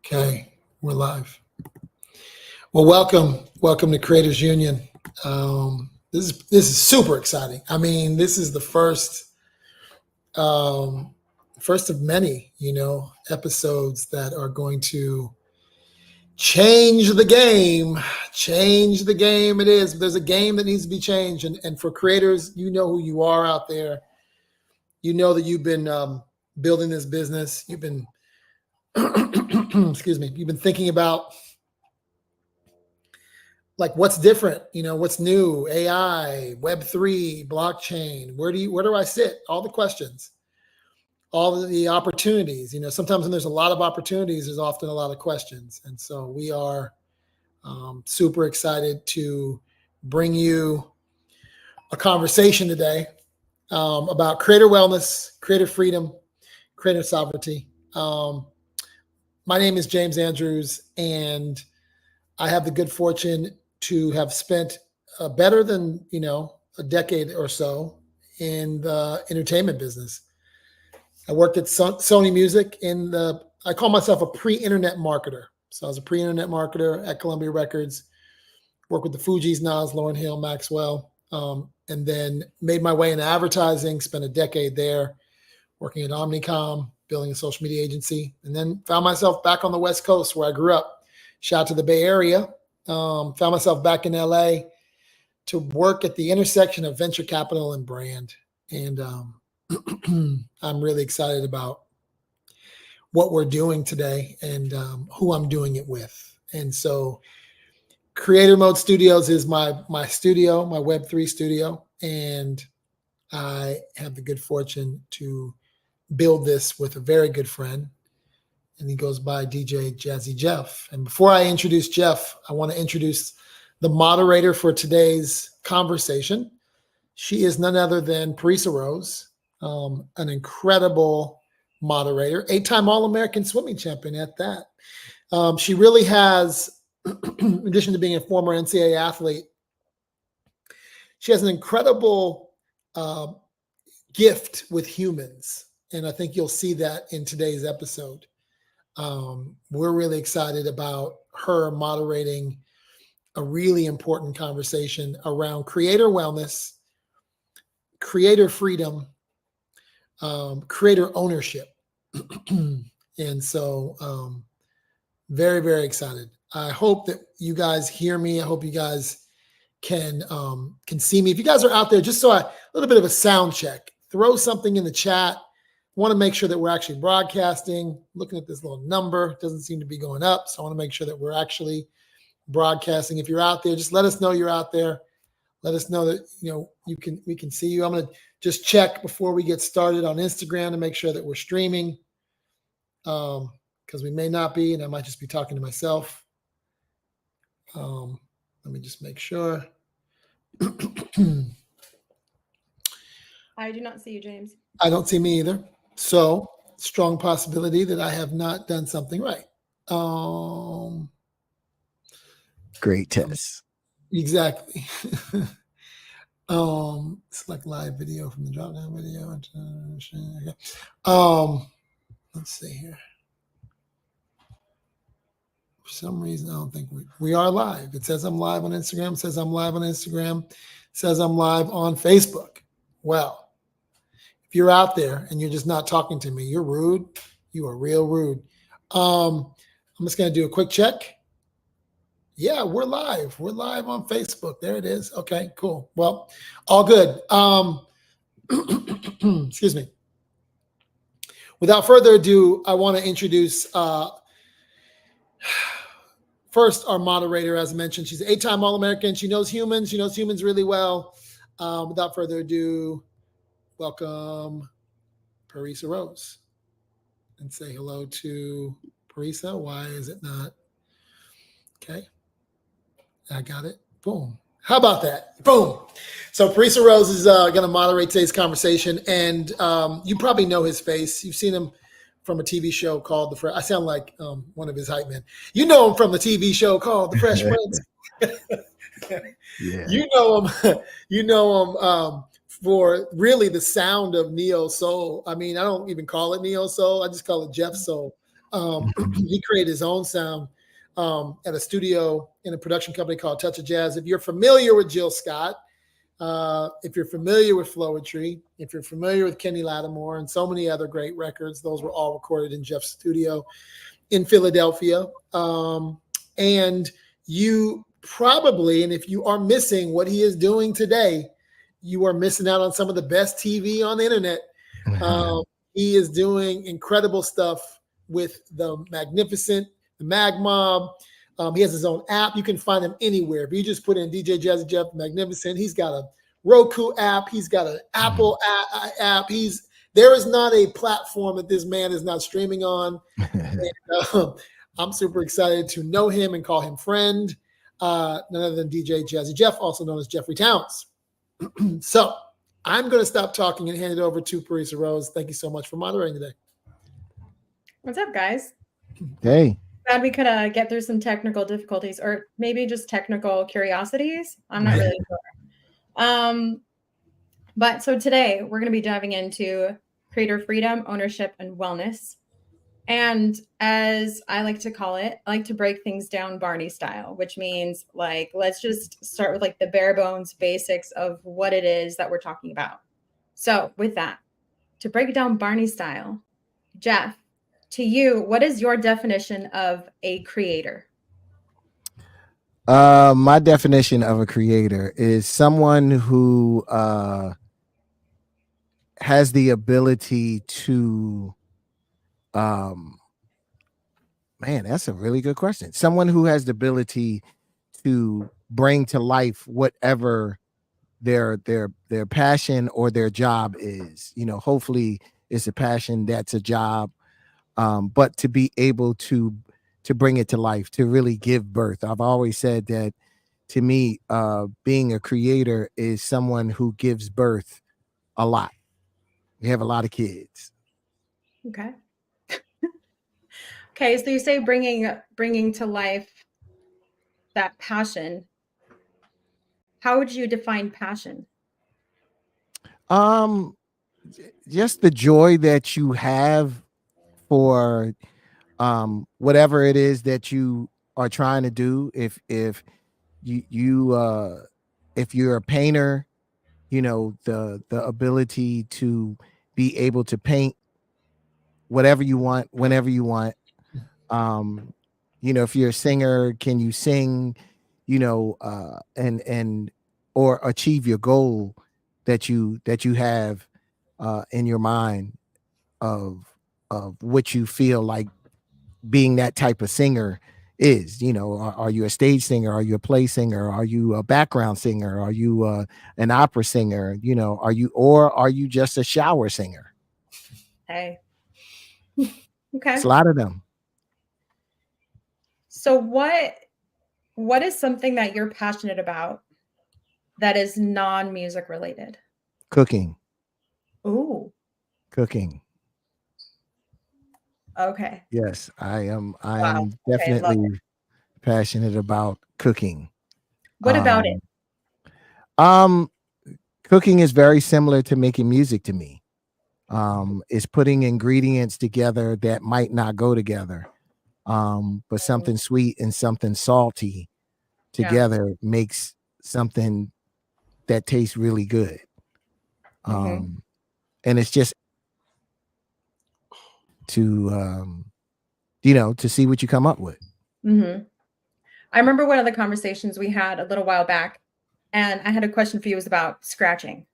Okay, we're live. Well, welcome to Creators Union. This is super exciting. I mean, this is the first of many, episodes that are going to change the game. Change the game. It is. There's a game that needs to be changed, and for creators, you know who you are out there. You know that you've been building this business. You've been excuse me. You've been thinking about like what's different, what's new, AI, Web3, blockchain, where do I sit? All the questions, all the opportunities. Sometimes when there's a lot of opportunities, there's often a lot of questions. And so we are super excited to bring you a conversation today about creator wellness, creator freedom, creator sovereignty. My name is James Andrews, and I have the good fortune to have spent better than, a decade or so in the entertainment business. I worked at Sony Music I call myself a pre-internet marketer. So I was a pre-internet marketer at Columbia Records, worked with the Fugees, Nas, Lauryn Hill, Maxwell, and then made my way into advertising, spent a decade there working at Omnicom, building a social media agency, and then found myself back on the West Coast where I grew up. Shout out to the Bay Area. Found myself back in LA to work at the intersection of venture capital and brand. And I'm really excited about what we're doing today and who I'm doing it with. And so Creator Mode Studios is my studio, my Web3 studio. And I have the good fortune to build this with a very good friend. And he goes by DJ Jazzy Jeff. And before I introduce Jeff, I want to introduce the moderator for today's conversation. She is none other than Parisa Rose, an incredible moderator, 8-time All-American swimming champion at that. She really has, in addition to being a former NCAA athlete, she has an incredible gift with humans. And I think you'll see that in today's episode. We're really excited about her moderating a really important conversation around creator wellness, creator freedom, creator ownership. And so very, very excited. I hope that you guys hear me. I hope you guys can see me. If you guys are out there, just a little bit of a sound check, throw something in the chat. Want to make sure that we're actually broadcasting. Looking at this little number, it doesn't seem to be going up. So I want to make sure that we're actually broadcasting. If you're out there, just let us know you're out there. Let us know that we can see you. I'm going to just check before we get started on Instagram to make sure that we're streaming, because we may not be, and I might just be talking to myself. Let me just make sure. I do not see you, James. I don't see me either. So strong possibility that I have not done something right. Great test. Exactly. Select live video from the drop down video. Let's see here. For some reason, I don't think we are live. It says I'm live on Instagram. It says I'm live on Instagram. It says I'm live on Facebook. Well, if you're out there and you're just not talking to me, you're rude. You are real rude. I'm just going to do a quick check. Yeah, we're live. We're live on Facebook. There it is. Okay, cool. Well, all good. Excuse me. Without further ado, I want to introduce first our moderator. As I mentioned, she's an 8-time All-American. She knows humans. She knows humans really well. Without further ado, welcome Parisa Rose. And say hello to Parisa. Why is it not? Okay. I got it. Boom. How about that? Boom. So Parisa Rose is going to moderate today's conversation. And you probably know his face. You've seen him from a TV show called The Fresh. I sound like one of his hype men. You know him from the TV show called The Fresh Prince. Yeah. You know him for really the sound of neo soul. I mean, I don't even call it neo soul. I just call it Jeff Soul. He created his own sound at a studio in a production company called Touch of Jazz. If you're familiar with Jill Scott, if you're familiar with Flowetry, if you're familiar with Kenny Lattimore and so many other great records, those were all recorded in Jeff's studio in Philadelphia. And you probably, and if you are missing what he is doing today, you are missing out on some of the best TV on the internet. He is doing incredible stuff with the Mag Mob. He has his own app. You can find him anywhere. If you just put in DJ Jazzy Jeff Magnificent, he's got a Roku app. He's got an Apple app. There is not a platform that this man is not streaming on. And, I'm super excited to know him and call him friend. None other than DJ Jazzy Jeff, also known as Jeffrey Towns. So I'm going to stop talking and hand it over to Parisa Rose. Thank you so much for moderating today. What's up, guys? Hey. Glad we could get through some technical difficulties, or maybe just technical curiosities. I'm not really sure. But so today we're going to be diving into creator freedom, ownership, and wellness. And as I like to call it, I like to break things down Barney style, which means like, let's just start with like the bare bones basics of what it is that we're talking about. So with that, to break it down Barney style, Jeff, to you, what is your definition of a creator? My definition of a creator is someone who has the ability to man, that's a really good question. Someone who has the ability to bring to life whatever their passion or their job is. You know, hopefully it's a passion that's a job, but to be able to bring it to life, to really give birth. I've always said that to me, being a creator is someone who gives birth a lot. We have a lot of kids. Okay. Okay, so you say bringing to life that passion. How would you define passion? Just the joy that you have for whatever it is that you are trying to do. If you're a painter, you know, the ability to be able to paint whatever you want, whenever you want. You know, if you're a singer, can you sing, you know, and or achieve your goal that you have in your mind of what you feel like being that type of singer is. You know, are you a stage singer? Are you a play singer? Are you a background singer? Are you an opera singer? You know, are you just a shower singer? Hey. Okay. It's a lot of them. So what is something that you're passionate about that is non-music related? Cooking. Ooh. Cooking. Okay. Yes, I am Wow. definitely passionate about cooking. What about it? Cooking is very similar to making music to me. It's putting ingredients together that might not go together. But something sweet and something salty together makes something that tastes really good. And it's just to you know, to see what you come up with. I remember one of the conversations we had a little while back, and I had a question for you. It was about scratching.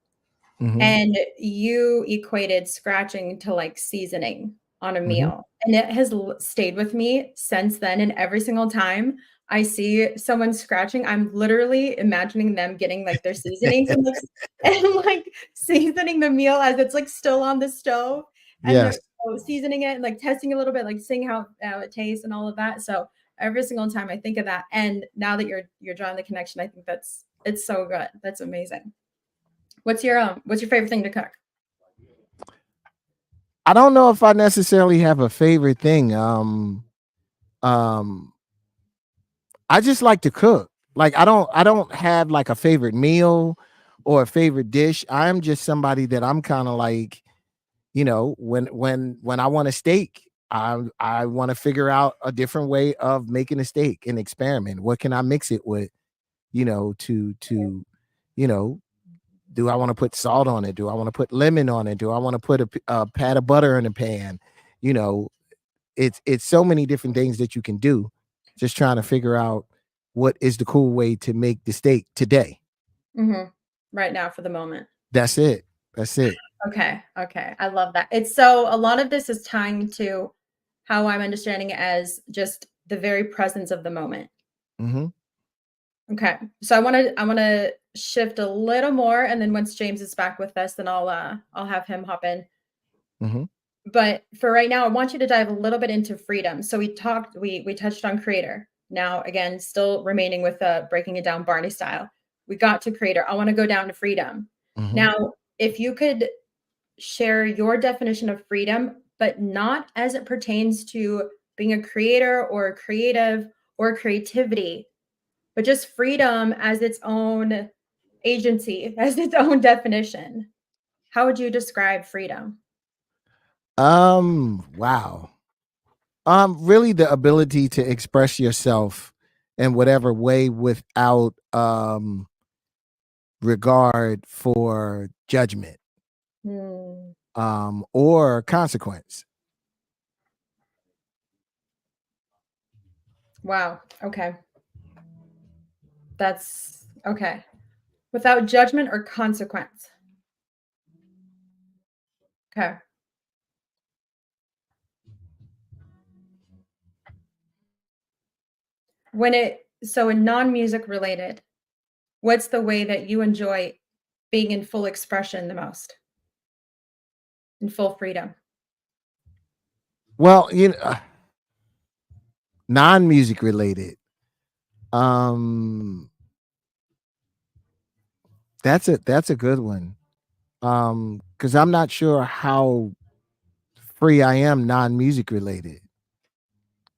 And you equated scratching to like seasoning on a meal. And it has stayed with me since then. And every single time I see someone scratching, I'm literally imagining them getting like their seasonings and like seasoning the meal as it's like still on the stove. And they're seasoning it and like testing a little bit, like seeing how it tastes and all of that. So every single time I think of that. And now that you're drawing the connection, I think it's so good. That's amazing. What's your favorite thing to cook? I don't know if I necessarily have a favorite thing. I just like to cook. Like I don't have like a favorite meal or a favorite dish. I'm just somebody that I'm kind of like, when I want a steak, I want to figure out a different way of making a steak and experiment. What can I mix it with? To you know, do I want to put salt on it? Do I want to put lemon on it? Do I want to put a pat of butter in a pan? You know, it's so many different things that you can do. Just trying to figure out what is the cool way to make the steak today. Mhm. Right now for the moment. That's it. That's it. Okay, okay. I love that. It's so a lot of this is tying to how I'm understanding it as just the very presence of the moment. Mhm. Okay. So I want to shift a little more, and then once James is back with us, then I'll have him hop in. Mhm. But for right now, I want you to dive a little bit into freedom. So we touched on creator. Now again, still remaining with breaking it down Barney style. We got to creator. I want to go down to freedom. Mhm. Now, if you could share your definition of freedom, but not as it pertains to being a creator or a creative or creativity, but just freedom as its own agency, as its own definition. How would you describe freedom? Wow. Really the ability to express yourself in whatever way without regard for judgment Hmm. or consequence. Wow. Okay. That's okay. Without judgment or consequence. Okay. When it so in non-music related, what's the way that you enjoy being in full expression the most? In full freedom? Well, non-music related. Um that's a good one. Cuz I'm not sure how free I am non-music related.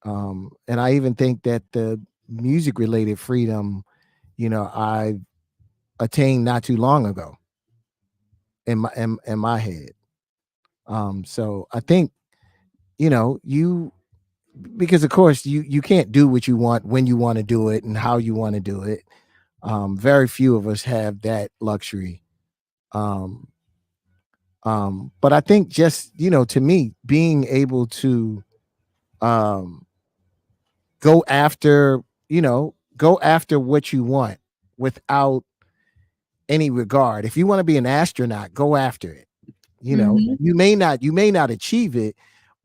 And I even think that the music related freedom, I attained not too long ago in my head. So I think, you because of course you can't do what you want when you want to do it and how you want to do it. Very few of us have that luxury. Um, but I think just, to me, being able to um go after, go after what you want without any regard. If you want to be an astronaut, go after it. Mhm. You may not achieve it,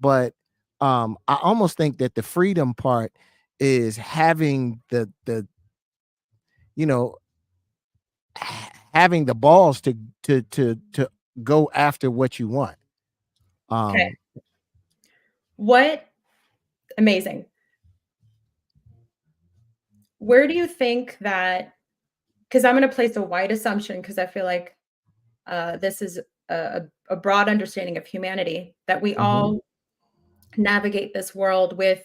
but I almost think that the freedom part is having you know having the balls to go after what you want. Okay. um What amazing. Where do you think that because I'm gonna place a wide assumption because I feel like this is a broad understanding of humanity that we mhm. all navigate this world with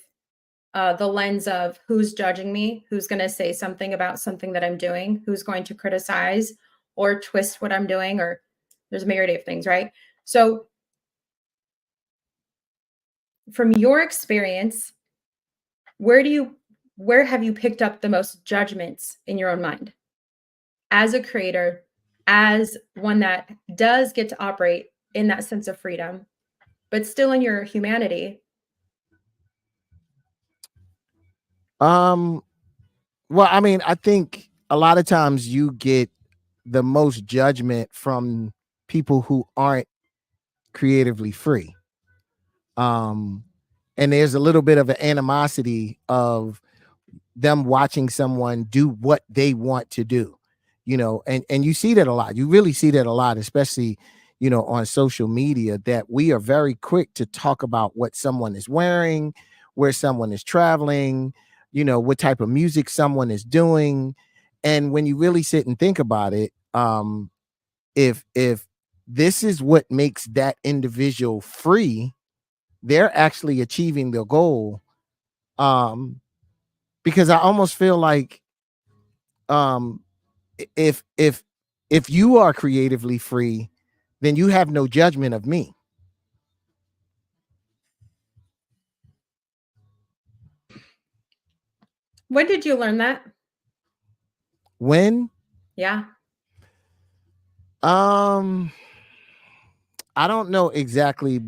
the lens of who's judging me, who's going to say something about something that I'm doing, who's going to criticize or twist what I'm doing, or there's a myriad of things, right? So, from your experience, where do you where have you picked up the most judgments in your own mind as a creator, as one that does get to operate in that sense of freedom, but still in your humanity? um well, I mean, I think a lot of times you get the most judgment from people who aren't creatively free. um and there's a little bit of an animosity of them watching someone do what they want to do, and you see that a lot. You really see that a lot, especially, on social media, that we are very quick to talk about what someone is wearing, where someone is traveling, what type of music someone is doing. And when you really sit and think about it, if this is what makes that individual free, they're actually achieving their goal. Um because I almost feel like, um if if you are creatively free, then you have no judgment of me. When did you learn that? When? Yeah. I don't know exactly.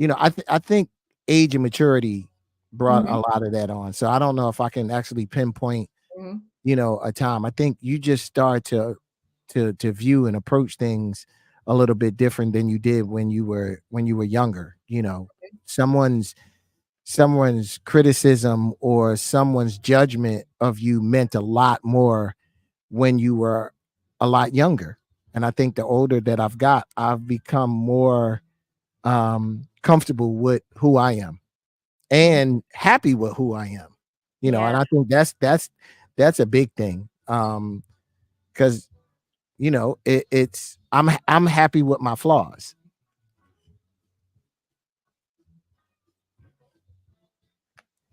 I think age and maturity brought a Mhm. lot of that on. So I don't know if I can actually pinpoint, Mhm. a time. I think you just start to view and approach things a little bit different than you did when you were younger. Someone's someone's criticism or someone's judgment of you meant a lot more when you were a lot younger. And I think the older that I've got, I've become more comfortable with who I am and happy with who I am. And Yeah. I think that's a big thing. Because I'm happy with my flaws.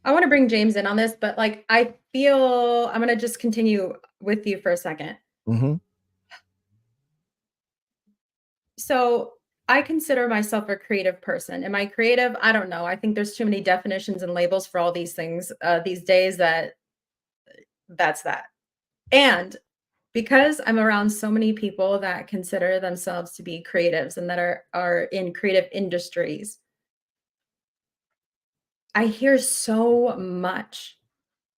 I want to bring James in on this, but like I feel I'm going to just continue with you for a second. Mhm. So I consider myself a creative person. Am I creative? I don't know. I think there's too many definitions and labels for all these things these days that's that. And because I'm around so many people that consider themselves to be creatives and that are in creative industries, I hear so much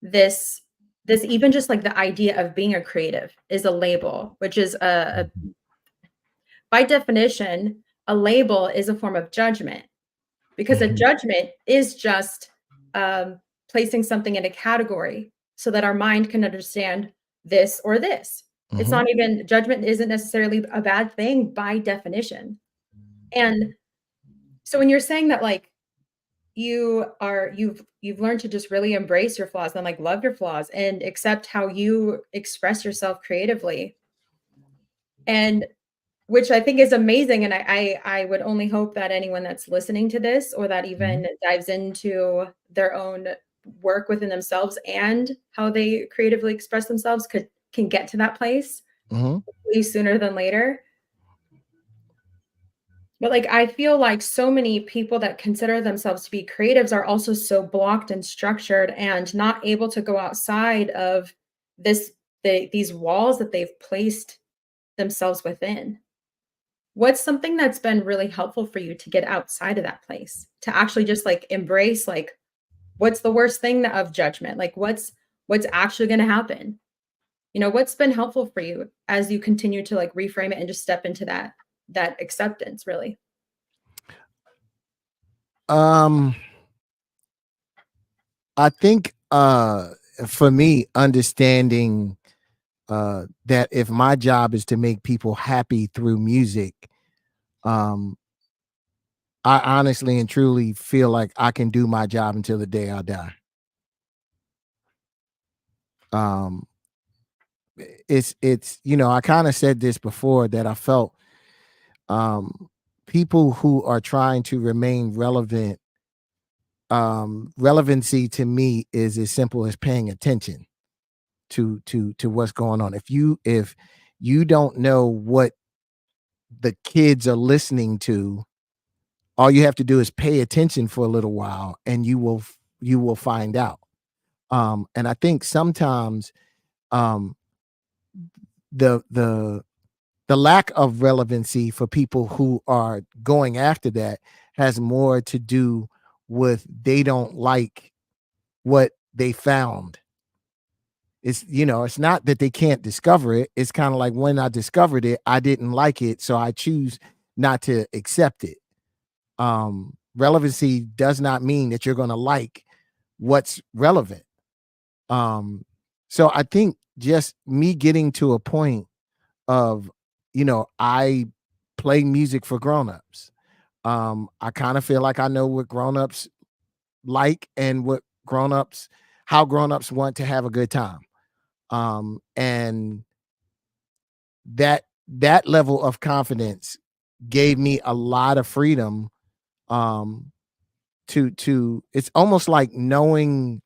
this this even just like the idea of being a creative is a label, which is a by definition, a label is a form of judgment because a Mhm. judgment is just placing something in a category so that our mind can understand this or this. It's Mhm. not even judgment isn't necessarily a bad thing by definition. And so when you're saying that like you've learned to just really embrace your flaws and like love your flaws and accept how you express yourself creatively and which I think is amazing, and I would only hope that anyone that's listening to this or that even Mhm. dives into their own work within themselves and how they creatively express themselves can get to that place Mhm. hopefully sooner than later. But, like, I feel like so many people that consider themselves to be creatives are also so blocked and structured and not able to go outside of these walls that they've placed themselves within. What's something that's been really helpful for you to get outside of that place? To actually just, like, embrace, like, what's the worst thing of judgment? Like, what's actually gonna happen? What's been helpful for you as you continue to, like, reframe it and just step into that acceptance, really? Um, I think for me, understanding that if my job is to make people happy through music, um, I honestly and truly feel like I can do my job until the day I die. Um, I kind of said this before that I felt um people who are trying to remain relevant, relevancy to me is as simple as paying attention to what's going on. If you don't know what the kids are listening to, all you have to do is pay attention for a little while and you will find out. And I think sometimes um the the the lack of relevancy for people who are going after that has more to do with they don't like what they found. It's not that they can't discover it. It's kind of like when I discovered it, I didn't like it, so I choose not to accept it. Relevancy does not mean that you're going to like what's relevant. Um, so I think just me getting to a point of, I play music for grown-ups. I kind of feel like I know what grown-ups like and how grown-ups want to have a good time. And that level of confidence gave me a lot of freedom um to it's almost like knowing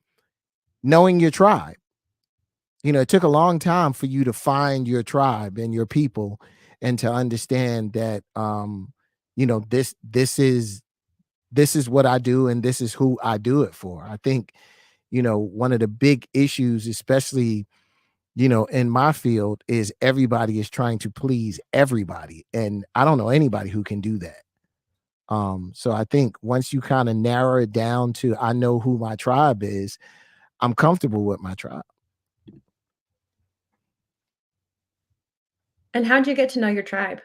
your tribe. it took a long time for you to find your tribe and your people, and to understand that, this is what I do, and this is who I do it for. I think, one of the big issues, especially, in my field, is everybody is trying to please everybody. And I don't know anybody who can do that. So I think once you kind of narrow it down to, I know who my tribe is, I'm comfortable with my tribe. And how'd you get to know your tribe?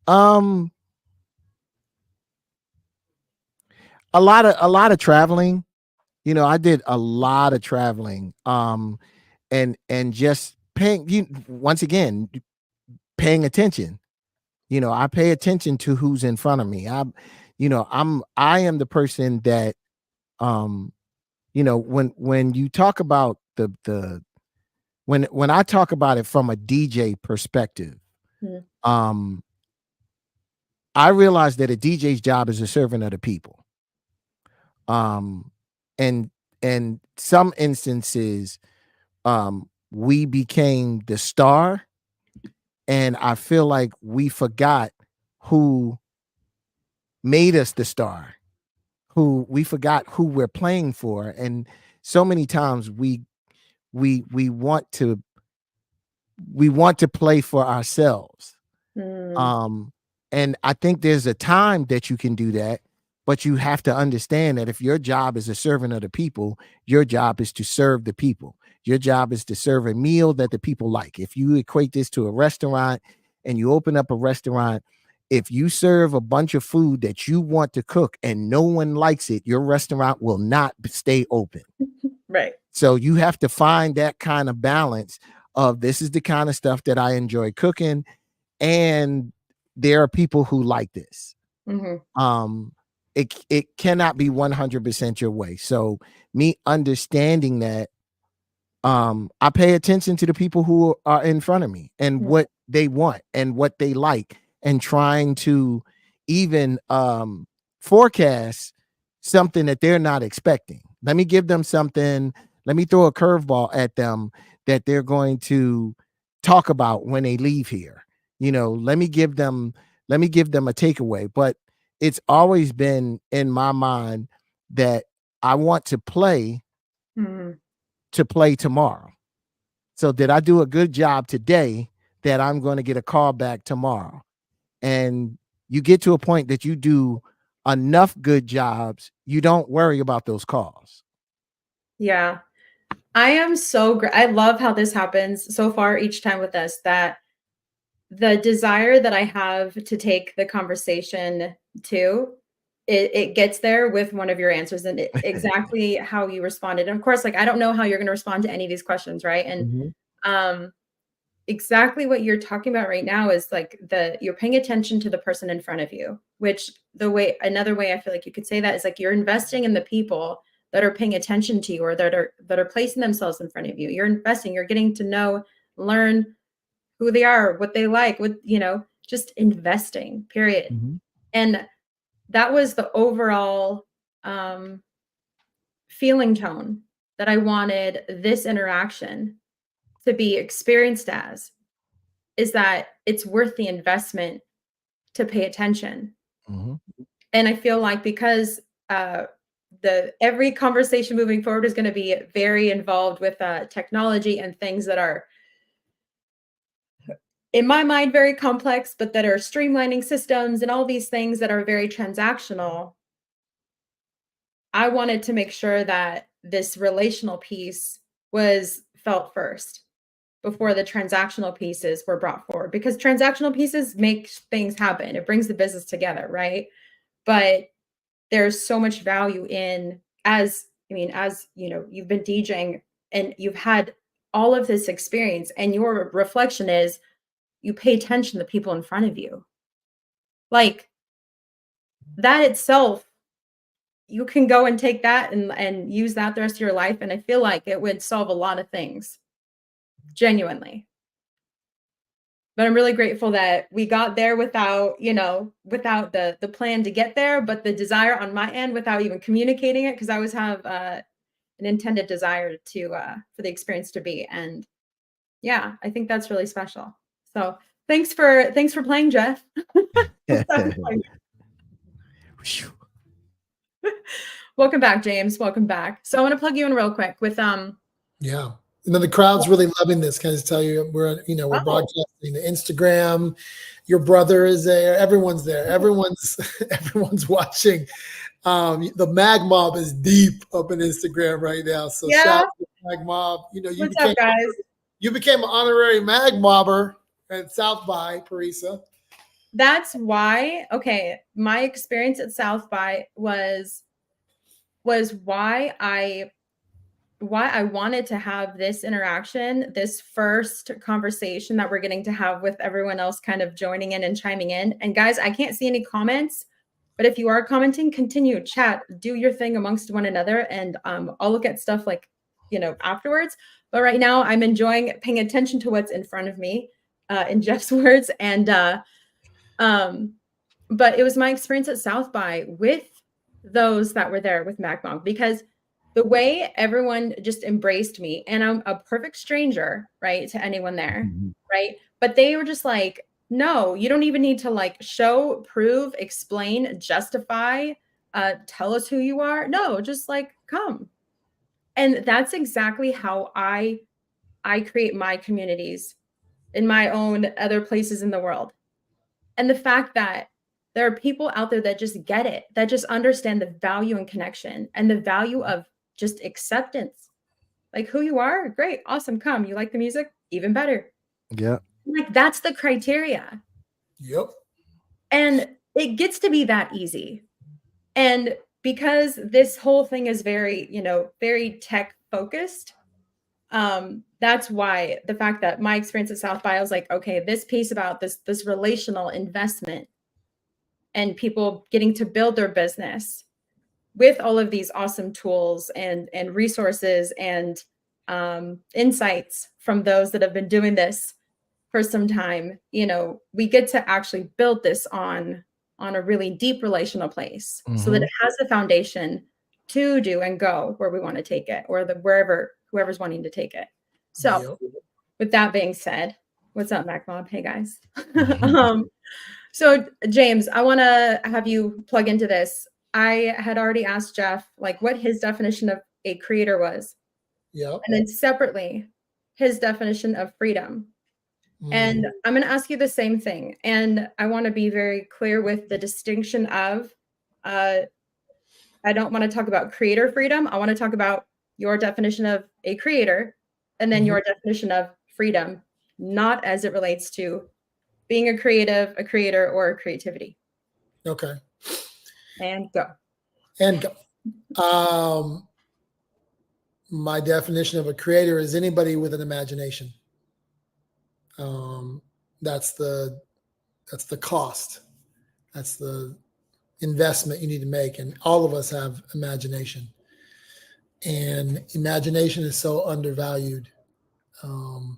Um, a lot of traveling. I did a lot of traveling. And just paying, once again, paying attention. I pay attention to who's in front of me. I am the person that, um when you talk about the when I talk about it from a DJ perspective, Mm, um I realize that a DJ's job is a servant of the people. Um and and some instances, we became the star, and I feel like we forgot who made us the star, who we forgot who we're playing for. And so many times we want to play for ourselves. mm, Um, and I think there's a time that you can do that, but you have to understand that if your job is a servant of the people, your job is to serve the people. Your job is to serve a meal that the people like. If you equate this to a restaurant and you open up a restaurant, if you serve a bunch of food that you want to cook and no one likes it, your restaurant will not stay open. right. So you have to find that kind of balance of, this is the kind of stuff that I enjoy cooking, and there are people who like this. Hmm. Um, it cannot be 100% your way. So me understanding that, I pay attention to the people who are in front of me and what they want and what they like, and trying to even forecast something that they're not expecting. Let me give them something. Let me throw a curveball at them that they're going to talk about when they leave here. Let me give them a takeaway. But it's always been in my mind that I want Hmm. to play tomorrow. So did I do a good job today, that I'm going to get a call back tomorrow? And you get to a point that you do enough good jobs, you don't worry about those calls. Yeah. I am so I love how this happens so far each time with us, that the desire that I have to take the conversation to, it gets there with one of your answers, and exactly how you responded. And of course, like, I don't know how you're going to respond to any of these questions, right? And Mhm, um exactly what you're talking about right now is like, you're paying attention to the person in front of you, which another way I feel like you could say that is like, you're investing in the people that are paying attention to you, or that are placing themselves in front of you. You're investing, you're getting to know, learn who they are, what they like, just investing, period. mhm, And that was the overall um feeling tone that I wanted this interaction to be experienced as, is that it's worth the investment to pay attention. mhm, And I feel like, because the every conversation moving forward is going to be very involved with technology and things that are, in my mind, very complex, but that are streamlining systems and all these things that are very transactional. I wanted to make sure that this relational piece was felt first before the transactional pieces were brought forward, because transactional pieces make things happen. It brings the business together, right? But there's so much value in, as you've been DJing and you've had all of this experience, and your reflection is, you pay attention to the people in front of you. Like, that itself, you can go and take that and use that the rest of your life. And I feel like it would solve a lot of things, genuinely. But I'm really grateful that we got there without the plan to get there, but the desire on my end, without even communicating it, because I always have an intended desire to for the experience to be. And yeah, I think that's really special. So thanks for playing, Jeff. Welcome back, James. Welcome back. So I want to plug you in real quick with Yeah. The crowd's really loving this. Can I just tell you, we're broadcasting the Instagram. Your brother is there. Everyone's there. Everyone's watching. The Mag Mob is deep up in Instagram right now. So shout out to the Mag Mob. What's up, guys? You became an honorary Mag Mobber at South by, Parisa. That's why. Okay, my experience at South by was why I wanted to have this interaction, this first conversation that we're getting to have with everyone else kind of joining in and chiming in. And guys, I can't see any comments, but if you are commenting, continue, chat, do your thing amongst one another. And I'll look at stuff like, afterwards. But right now I'm enjoying paying attention to what's in front of me, in Jeff's words. And, but it was my experience at South by with those that were there with MacMonk, because the way everyone just embraced me, and I'm a perfect stranger, right, to anyone there, right? But they were just like, no, you don't even need to like show, prove, explain, justify, tell us who you are. No, just like come. And that's exactly how I create my communities in my own other places in the world. And the fact that there are people out there that just get it, that just understand the value and connection and the value of just acceptance. Like who you are, great, awesome, come. You like the music, even better. Yeah. Like that's the criteria. Yep. And it gets to be that easy. And because this whole thing is very, very tech focused, that's why the fact that my experience at South by, I was like, okay, this piece about this relational investment and people getting to build their business with all of these awesome tools and resources and insights from those that have been doing this for some time, we get to actually build this on a really deep relational place, so that it has the foundation to do and go where we want to take it, or whoever's wanting to take it. So with that being said, what's up, Mac Mob? Hey guys. So James, I want to have you plug into this. I had already asked Jeff like what his definition of a creator was. Yeah. And then separately, his definition of freedom. And I'm going to ask you the same thing. And I want to be very clear with the distinction of, I don't want to talk about creator freedom. I want to talk about your definition of a creator, and then your definition of freedom, not as it relates to being a creative, a creator, or a creativity. Okay. And go. My definition of a creator is anybody with an imagination. That's the cost. That's the investment you need to make. And all of us have imagination. And imagination is so undervalued. And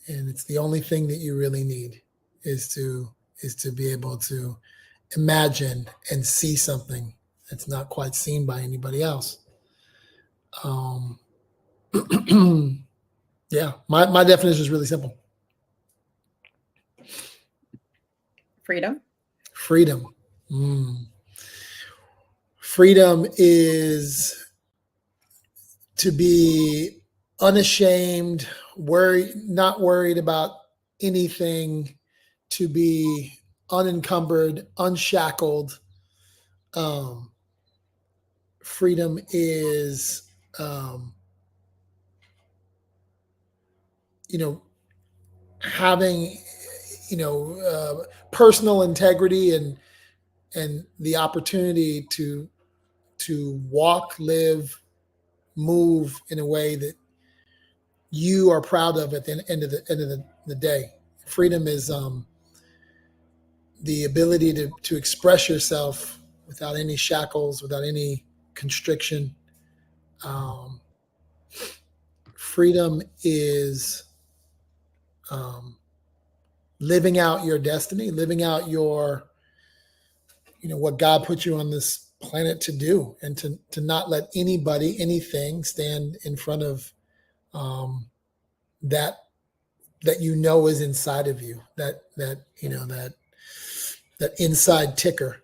it's the only thing that you really need is to be able to imagine and see something that's not quite seen by anybody else. Yeah, my definition is really simple. Freedom. Freedom is to be unashamed, not worried about anything, to be unencumbered, unshackled. Freedom is, having, personal integrity and the opportunity to walk, live, move in a way that you are proud of at the end of the day. Freedom is the ability to express yourself without any shackles, without any constriction. Freedom is living out your destiny, living out your, what God put you on this planet to do, and to not let anybody, anything stand in front of that is inside of you, that inside ticker.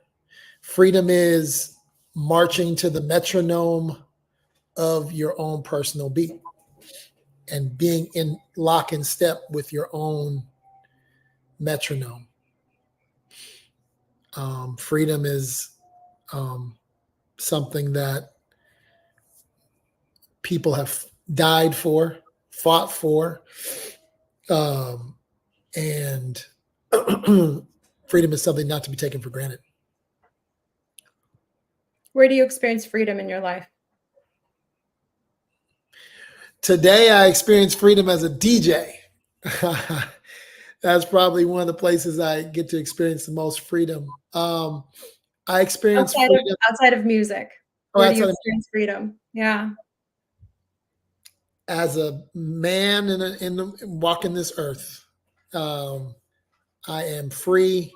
Freedom is marching to the metronome of your own personal beat and being in lock and step with your own metronome. Freedom is something that people have died for, fought for, and freedom is something not to be taken for granted. Where do you experience freedom in your life? Today, I experience freedom as a DJ. That's probably one of the places I get to experience the most freedom. I experience freedom outside of music. Where do you experience freedom? Yeah. As a man walking this earth, I am free.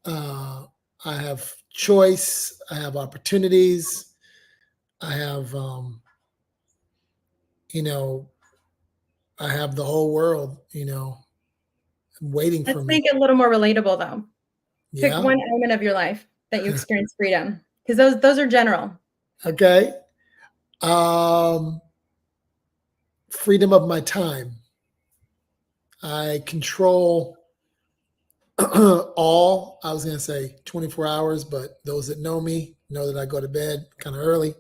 I have choice. I have opportunities. I have, I have the whole world, waiting for me. Let's make it a little more relatable, though. Yeah. Pick one element of your life that you experience freedom, because those are general. Okay. Freedom of my time. I control all, I was going to say 24 hours, but those that know me know that I go to bed kind of early.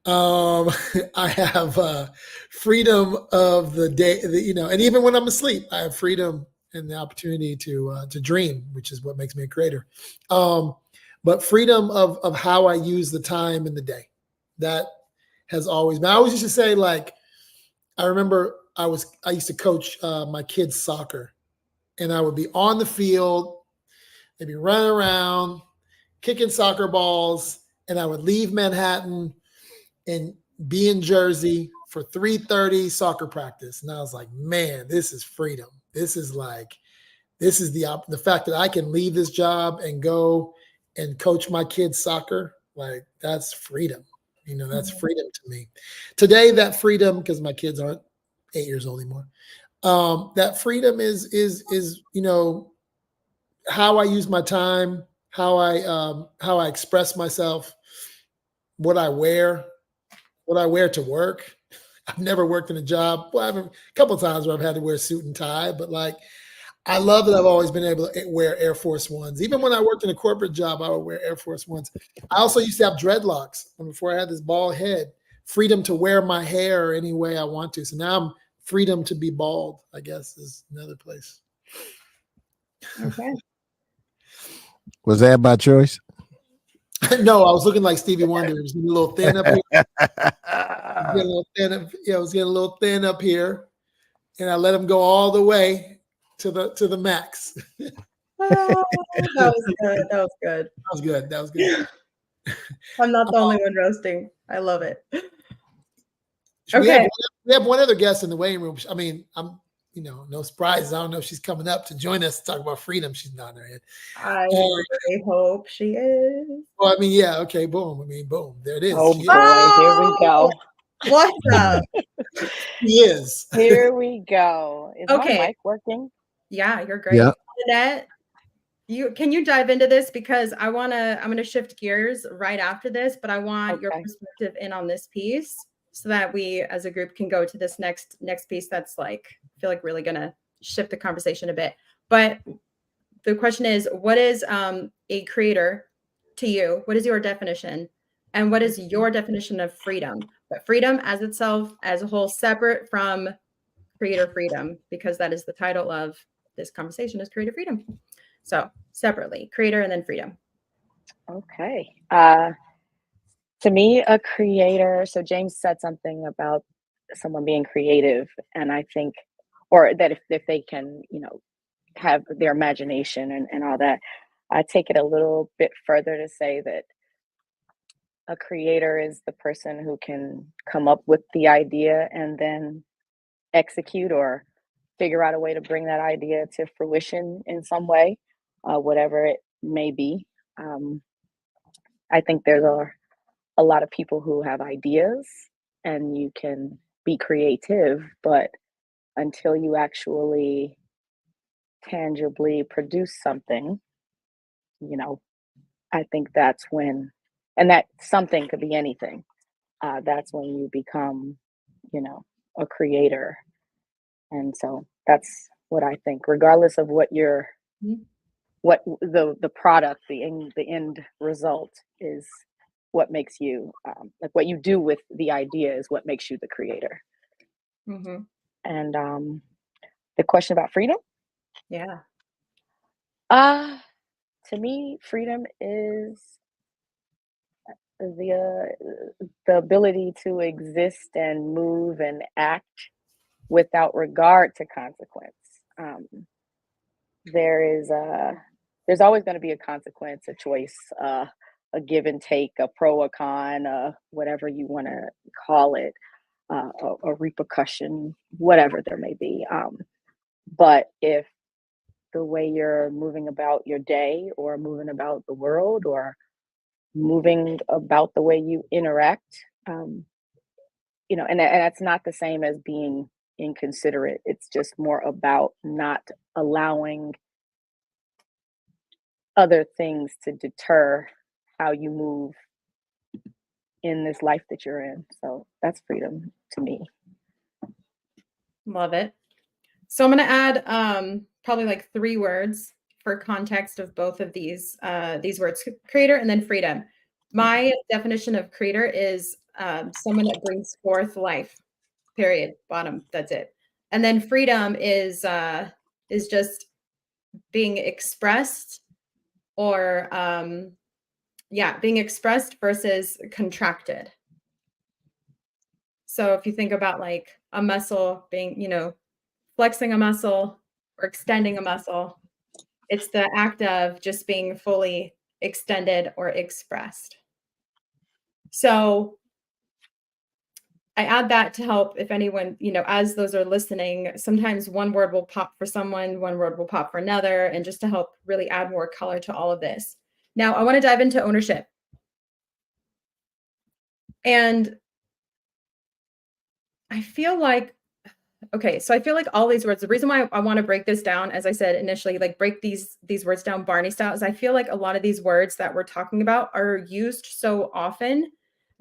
I have freedom of the day, and even when I'm asleep, I have freedom and the opportunity to dream, which is what makes me a creator. But freedom of how I use the time in the day. That has always been. I always used to say, like, I remember I used to coach my kids' soccer, and I would be on the field, they'd be running around, kicking soccer balls, and I would leave Manhattan and be in Jersey for 3:30 soccer practice. And I was like, man, this is freedom. This is the fact that I can leave this job and go and coach my kids soccer. Like, that's freedom. That's freedom to me. Today, that freedom, because my kids aren't 8 years old anymore. That freedom is how I use my time, how I express myself, what I wear to work. I've never worked in a job. Well, I've a couple of times where I've had to wear a suit and tie, but like, I love that I've always been able to wear Air Force Ones. Even when I worked in a corporate job, I would wear Air Force Ones. I also used to have dreadlocks before I had this bald head. Freedom to wear my hair any way I want to. So now I'm freedom to be bald, I guess, is another place. Okay. Was that by choice? No, I was looking like Stevie Wonder. It was getting a little thin up here. I was getting a little thin up here, and I let him go all the way to the max. Oh, that was good. That was good. That was good. I'm not the only one roasting. I love it. Okay. We have one other guest in the waiting room. I mean, I'm, no surprises. I don't know if she's coming up to join us to talk about freedom. She's not there yet. I really hope she is. Well, I mean, yeah, okay, boom. I mean, boom. There it is. Oh boy, here we go. What's up? She is. Here we go. Is my mic working? Yeah, you're great. Yeah. Annette, can you dive into this, because I'm gonna shift gears right after this, but I want your perspective in on this piece so that we as a group can go to this next piece that's like, I feel like really gonna shift the conversation a bit. But the question is, what is a creator to you? What is your definition? And what is your definition of freedom? But freedom as itself, as a whole, separate from creator freedom, because that is the title of this conversation, is creator freedom. So separately, creator and then freedom. Okay. To me, a creator, so James said something about someone being creative, and I think, or that if they can, have their imagination and all that, I take it a little bit further to say that a creator is the person who can come up with the idea and then execute or figure out a way to bring that idea to fruition in some way, whatever it may be. I think there's a lot of people who have ideas and you can be creative, but until you actually tangibly produce something, you know, I think that's when, and that something could be anything. That's when you become, you know, a creator. And so that's what I think, regardless of what your Mhm. what the product, the end result is, what makes you like what you do with the idea is what makes you the creator. Mhm. And the question about freedom, Yeah. uh to me, freedom is the ability to exist and move and act without regard to consequence. Um, there is there's always going to be a consequence, a choice, a give and take, a pro, a con, whatever you want to call it, a repercussion, whatever there may be. But if the way you're moving about your day, or moving about the world, or moving about the way you interact, um, and that's not the same as being inconsiderate. It's just more about not allowing other things to deter how you move in this life that you're in. So that's freedom to me. Love it. So I'm going to add probably like 3 words for context of both of these words: creator and then freedom. My definition of creator is someone that brings forth life. Period. Bottom. That's it. And then freedom is just being expressed, or being expressed versus contracted. So if you think about like a muscle being, flexing a muscle or extending a muscle, it's the act of just being fully extended or expressed. So I add that to help if anyone, as those are listening, sometimes one word will pop for someone, one word will pop for another, and just to help really add more color to all of this. Now, I want to dive into ownership. And I feel like, okay, so I feel like all these words, the reason why I want to break this down, as I said initially, like break these words down Barney style, is I feel like a lot of these words that we're talking about are used so often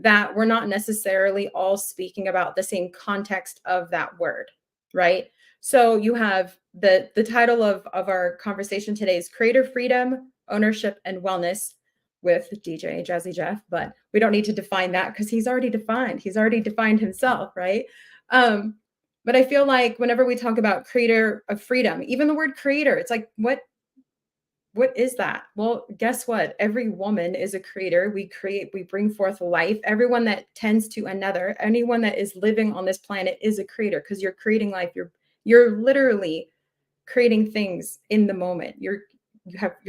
that we're not necessarily all speaking about the same context of that word, right? So you have the title of our conversation today is Creator Freedom, Ownership, and Wellness with DJ Jazzy Jeff, but we don't need to define that because he's already defined. He's already defined himself, right? But I feel like whenever we talk about creator of freedom, even the word creator, it's like, what is that? Well, guess what? Every woman is a creator. We create, we bring forth life. Everyone that tends to another, anyone that is living on this planet is a creator, because you're creating life. You're literally creating things in the moment. You're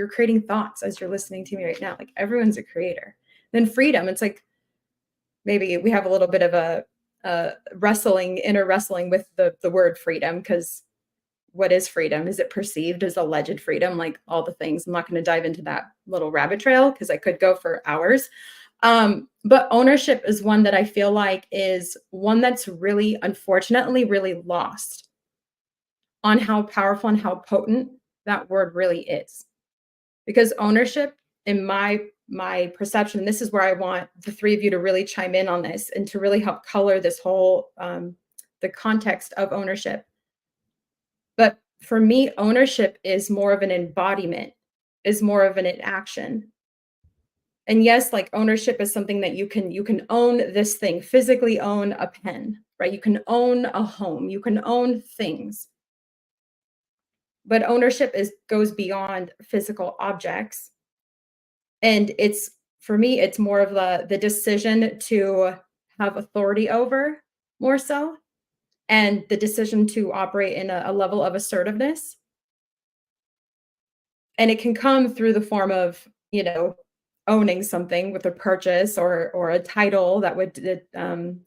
creating thoughts as you're listening to me right now. Like, everyone's a creator. Then freedom, it's like maybe we have a little bit of a inner wrestling with the word freedom, because what is freedom? Is it perceived as alleged freedom? Like all the things. I'm not going to dive into that little rabbit trail because I could go for hours. But ownership is one that I feel like is one that's really, unfortunately, really lost on how powerful and how potent that word really is. Because ownership, in my perception, and this is where I want the 3 of you to really chime in on this and to really help color this whole the context of ownership. But for me, ownership is more of an embodiment, is more of an action. And yes, like ownership is something that you can own this thing, physically own a pen, right? You can own a home, you can own things. But ownership goes beyond physical objects. And it's, for me, it's more of the decision to have authority over, more so, and the decision to operate in a level of assertiveness. And it can come through the form of, owning something with a purchase or a title that would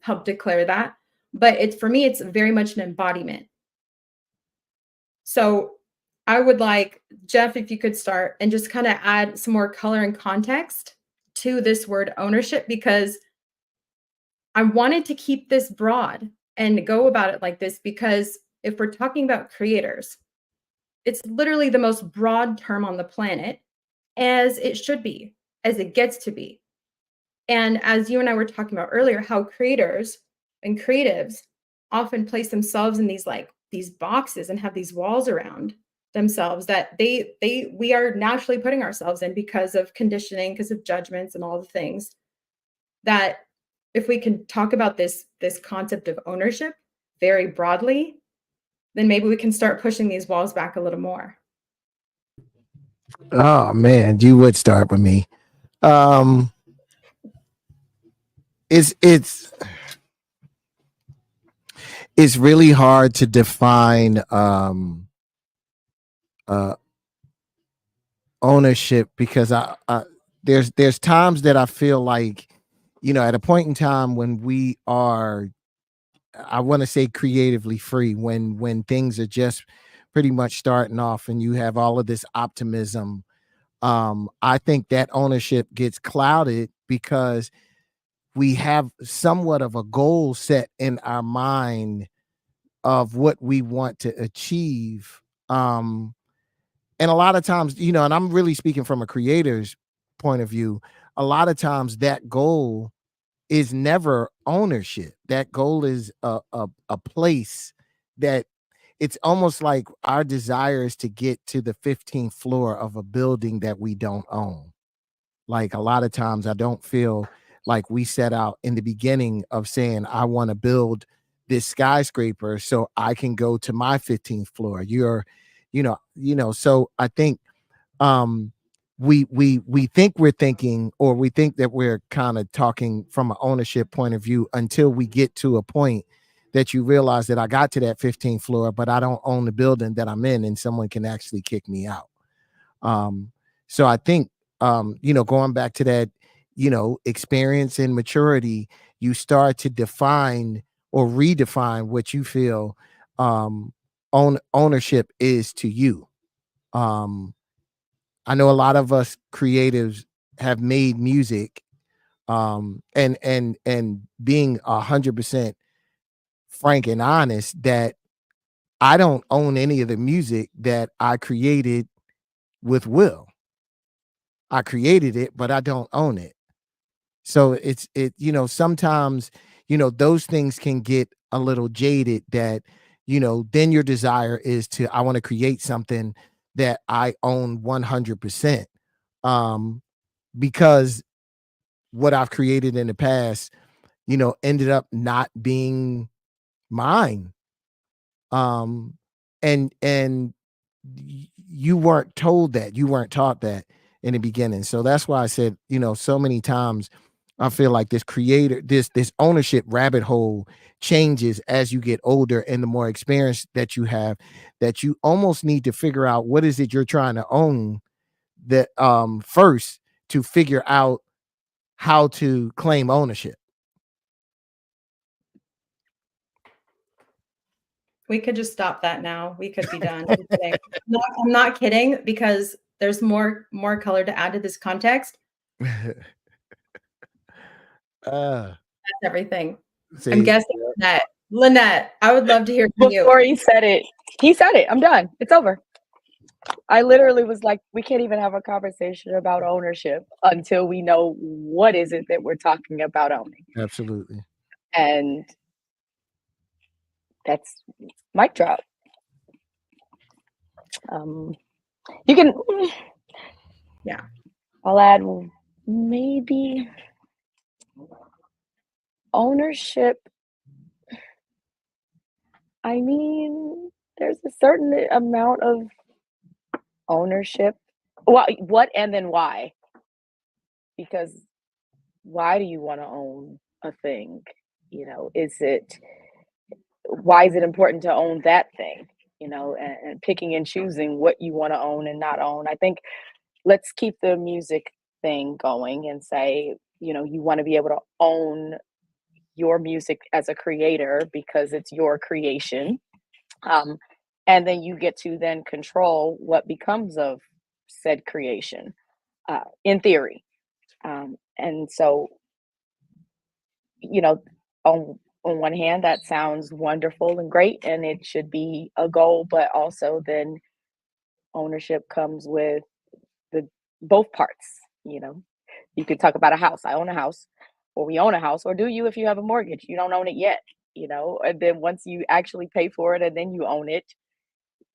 help declare that. But it's, for me, it's very much an embodiment. So I would like, Jeff, if you could start and just kind of add some more color and context to this word ownership because I wanted to keep this broad and go about it like this because if we're talking about creators, it's literally the most broad term on the planet, as it should be, as it gets to be. And as you and I were talking about earlier, how creators and creatives often place themselves in these boxes and have these walls around themselves that we are naturally putting ourselves in because of conditioning, because of judgments and all the things that if we can talk about this concept of ownership very broadly, then maybe we can start pushing these walls back a little more. Oh man, you would start with me. Um, it's really hard to define uh ownership because I there's times that I feel like, you know, at a point in time when we are, I want to say creatively free, when things are just pretty much starting off and you have all of this optimism, I think that ownership gets clouded because we have somewhat of a goal set in our mind of what we want to achieve. And a lot of times, you know, and I'm really speaking from a creator's point of view, a lot of times that goal is never ownership. That goal is a place that it's almost like our desire is to get to the 15th floor of a building that we don't own. Like a lot of times I don't feel like we set out in the beginning of saying, I want to build this skyscraper so I can go to my 15th floor. So I think um we think we're thinking, or we think that we're kind of talking from an ownership point of view until we get to a point that you realize that I got to that 15th floor, but I don't own the building that I'm in and someone can actually kick me out. So I think, going back to that, experience and maturity, you start to define or redefine what you feel ownership is to you. Um, I know a lot of us creatives have made music, and being 100% frank and honest, that I don't own any of the music that I created with Will. I created it, but I don't own it. So sometimes, those things can get a little jaded, that, then your desire is to, I want to create something that I own 100%. Um, because what I've created in the past, ended up not being mine. Um, and you weren't told that, you weren't taught that in the beginning. So that's why I said, so many times I feel like this ownership rabbit hole changes as you get older, and the more experience that you have, that you almost need to figure out what is it you're trying to own, that first, to figure out how to claim ownership. We could just stop that now. We could be done. I'm kidding. I'm not kidding, because there's more color to add to this context. That's everything. I'm guessing Lynette, I would love to hear from you. Before he said it. I'm done. It's over. I literally was like, we can't even have a conversation about ownership until we know what is it that we're talking about owning. Absolutely. And that's mic drop. You can, yeah. I'll add maybe ownership. I mean, there's a certain amount of ownership. What and then why? Because why do you want to own a thing? Why is it important to own that thing? And picking and choosing what you want to own and not own. I think let's keep the music thing going and say, you want to be able to own your music as a creator because it's your creation. And then you get to then control what becomes of said creation, in theory. And so, you know, on one hand, that sounds wonderful and great, and it should be a goal, but also then ownership comes with the both parts, you know. You could talk about a house. I own a house, or we own a house, or do you if you have a mortgage? You don't own it yet, you know. And then once you actually pay for it and then you own it,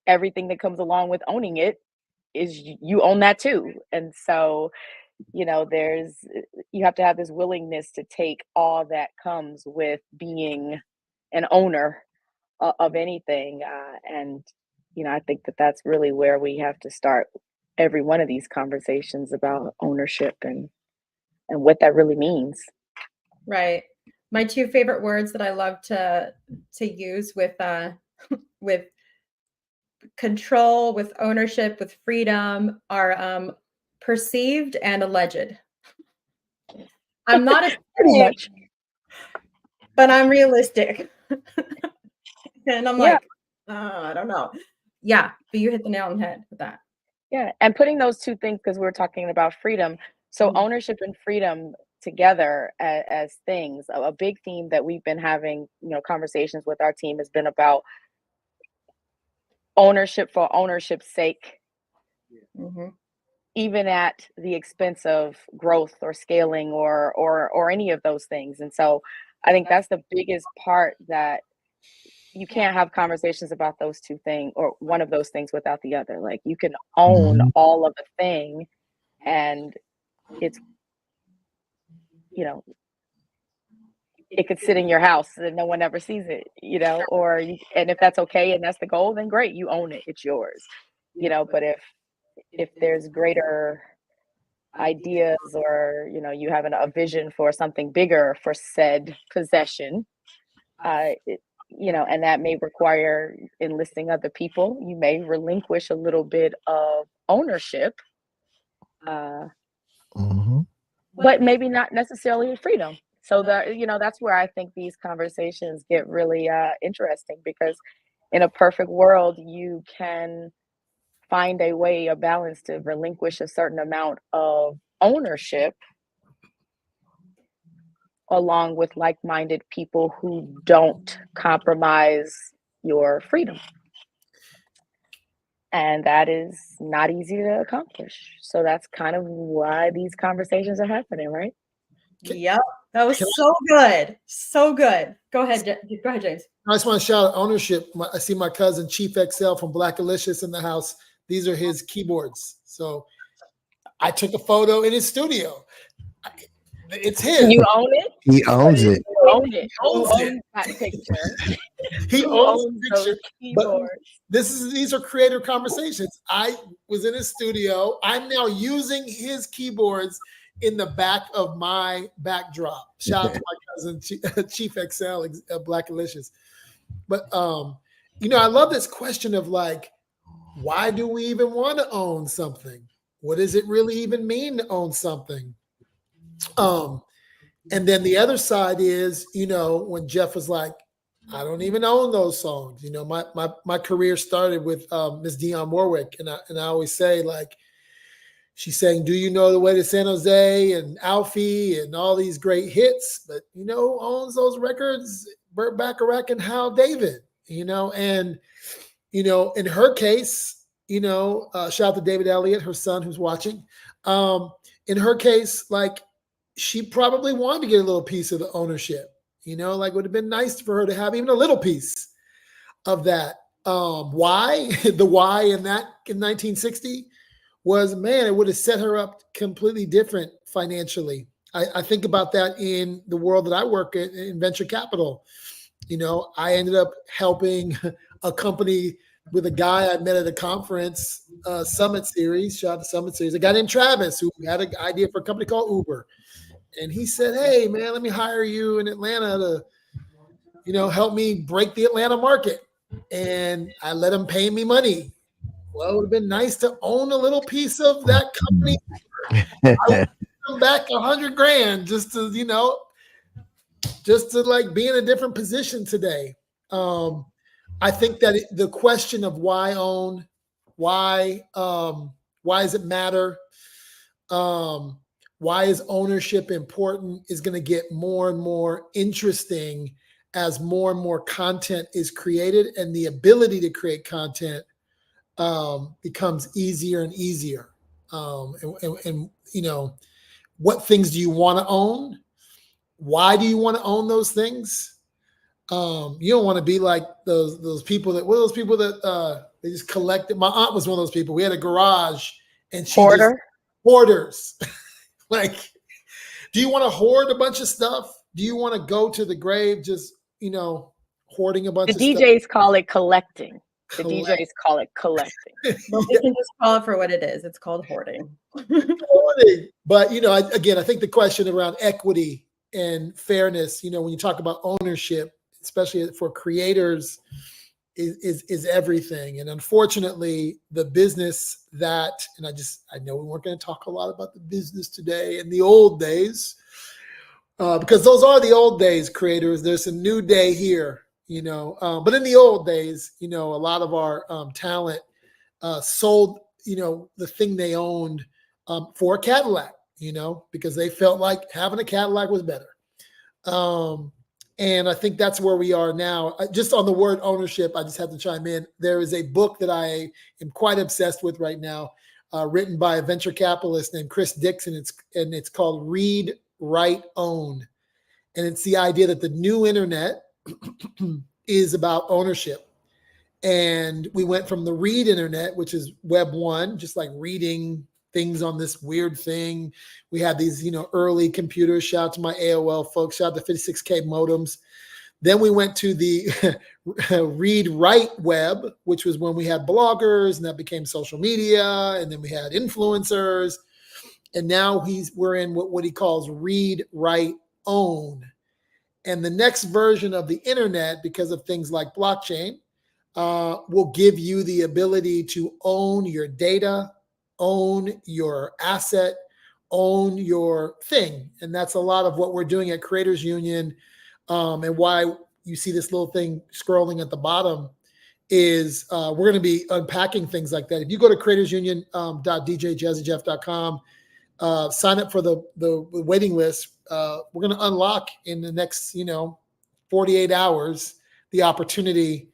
everything that comes along with owning it is you own that too. And so, you know, you have to have this willingness to take all that comes with being an owner of anything. And, you know, I think that that's really where we have to start every one of these conversations about ownership and what that really means. Right. My two favorite words that I love to use with with control, with ownership, with freedom are perceived and alleged. I'm not a Pretty much. but I'm realistic. And I'm Yeah. like, I don't know. Yeah, but you hit the nail on the head with that. Yeah. And putting those two things, because we're talking about freedom. So Mhm. ownership and freedom together as things, a big theme that we've been having, you know, conversations with our team has been about ownership for ownership's sake, Mhm. even at the expense of growth or scaling or any of those things. And so I think that's the biggest part, that you can't have conversations about those two things or one of those things without the other. Like, you can own Mhm. all of a thing and it's, you know, it could sit in your house and no one ever sees it, you know, and if that's okay and that's the goal, then great, you own it, it's yours, you know. But if there's greater ideas, or, you know, you have a vision for something bigger for said possession, you know, and that may require enlisting other people, you may relinquish a little bit of ownership, uh, Mhm. but maybe not necessarily freedom. So that, you know, that's where I think these conversations get really interesting, because in a perfect world, you can find a way, a balance to relinquish a certain amount of ownership along with like-minded people who don't compromise your freedom. And that is not easy to accomplish. So that's kind of why these conversations are happening, right? Yep. That was Can so good. So good. Go ahead, go ahead, James. I just want to shout out ownership. I see my cousin Chief XL from Black Alicious in the house. These are his keyboards. So I took a photo in his studio. It's his. You own it? He owns it. You own it. He Who owns it. owns that picture? He Who owns owns the those picture. But keyboards? these are creative conversations. I was in his studio. I'm now using his keyboards in the back of my backdrop. Shout out to my cousin Chief XL, Black Alicious. But you know, I love this question of like, why do we even want to own something? What does it really even mean to own something? And then the other side is, you know, when Jeff was like, I don't even own those songs. You know, my career started with Miss Dionne Warwick, and I always say, like, she's saying, "Do you know the way to San Jose?" and Alfie and all these great hits, but you know who owns those records? Burt Bacharach and Hal David. You know, and you know, in her case, you know, shout out to David Elliott, her son, who's watching. In her case, like, she probably wanted to get a little piece of the ownership. You know, like, it would have been nice for her to have even a little piece of that. Why? The why in 1960 was, man, it would have set her up completely different financially. I think about that in the world that I work in venture capital. You know, I ended up helping a company with a guy I met at a conference, Summit Series, shout out to Summit Series, a guy named Travis who had an idea for a company called Uber. And he said, "Hey, man, let me hire you in Atlanta to, you know, help me break the Atlanta market." And I let him pay me money. Well, it would have been nice to own a little piece of that company. I would come back 100 grand just to, you know, just to like be in a different position today. I think that the question of why own, why does it matter? Why is ownership important is going to get more and more interesting as more and more content is created, and the ability to create content becomes easier and easier. And you know, what things do you want to own? Why do you want to own those things? You don't want to be like those people that, what are those people that they just collected. My aunt was one of those people. We had a garage and she just hoarders. Like, do you want to hoard a bunch of stuff? Do you want to go to the grave just, you know, hoarding a bunch of stuff? The DJs call it collecting. The DJs call it collecting. Well, we can just call it for what it is. It's called hoarding. Hoarding. But, you know, again, I think the question around equity and fairness, you know, when you talk about ownership, especially for creators, is everything. And unfortunately, the business that, and I know we weren't going to talk a lot about the business today in the old days, because those are the old days, creators. There's a new day here, you know. But in the old days, you know, a lot of our talent sold, you know, the thing they owned for a Cadillac, you know, because they felt like having a Cadillac was better. And I think that's where we are now. Just on the word ownership, I just have to chime in. There is a book that I am quite obsessed with right now, written by a venture capitalist named Chris Dixon. It's called Read, Write, Own. And it's the idea that the new internet is about ownership. And we went from the read internet, which is Web 1, just like reading things on this weird thing. We had these, you know, early computers. Shout out to my AOL folks. Shout out to 56K modems. Then we went to the read write web, which was when we had bloggers, and that became social media, and then we had influencers, and now we're in what he calls read write own. And the next version of the internet, because of things like blockchain, will give you the ability to own your data, own your asset, own your thing. And that's a lot of what we're doing at Creators Union, and why you see this little thing scrolling at the bottom is we're going to be unpacking things like that. If you go to creatorsunion.djjazzyjeff.com, sign up for the waiting list. We're going to unlock in the next, 48 hours, the opportunity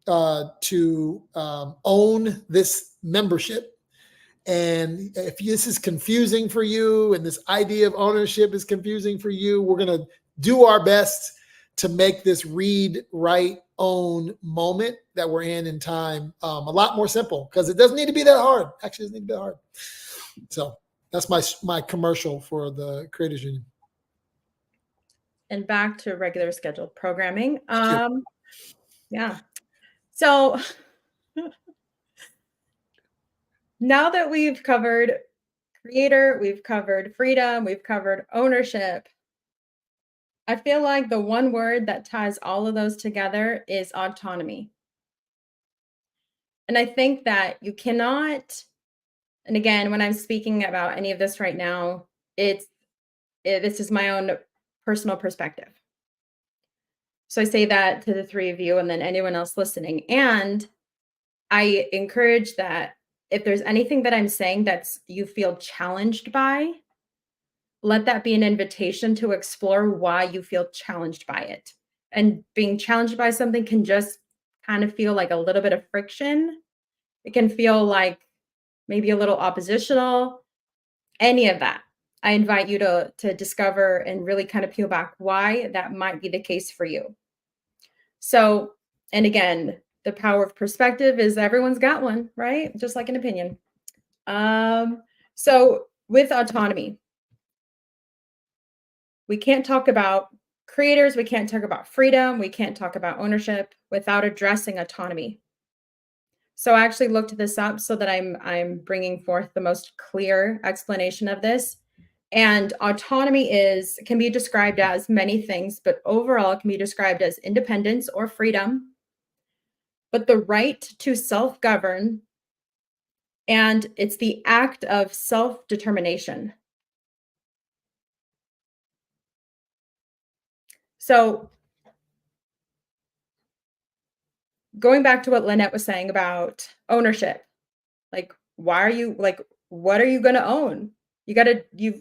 to own this membership. And if this is confusing for you and this idea of ownership is confusing for you, we're going to do our best to make this read, write, own moment that we're in time a lot more simple, because it doesn't need to be that hard. Actually, it doesn't need to be that hard. So that's my commercial for the Creators Union. And back to regular scheduled programming. Yeah. So now that we've covered creator, we've covered freedom, we've covered ownership, I feel like the one word that ties all of those together is autonomy. And I think that you cannot, and again, when I'm speaking about any of this right now, this is my own personal perspective. So I say that to the three of you and then anyone else listening. And I encourage that if there's anything that I'm saying that's you feel challenged by, let that be an invitation to explore why you feel challenged by it. And being challenged by something can just kind of feel like a little bit of friction. It can feel like maybe a little oppositional, any of that. I invite you to discover and really kind of peel back why that might be the case for you. So, and again, the power of perspective is everyone's got one, right? Just like an opinion. So with autonomy, we can't talk about creators, we can't talk about freedom, we can't talk about ownership without addressing autonomy. So I actually looked this up so that I'm bringing forth the most clear explanation of this. And autonomy can be described as many things, but overall it can be described as independence or freedom, but the right to self-govern, and it's the act of self-determination. So going back to what Lynette was saying about ownership, like, what are you going to own? You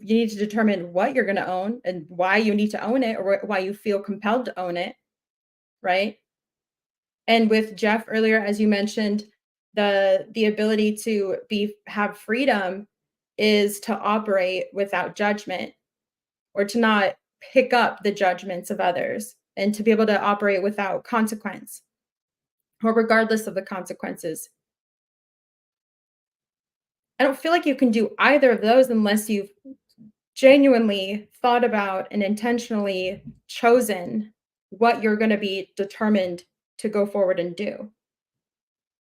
need to determine what you're going to own and why you need to own it, or why you feel compelled to own it, right? And with Jeff earlier, as you mentioned, the ability to have freedom is to operate without judgment, or to not pick up the judgments of others, and to be able to operate without consequence, or regardless of the consequences. I don't feel like you can do either of those unless you've genuinely thought about and intentionally chosen what you're going to be determined to go forward and do.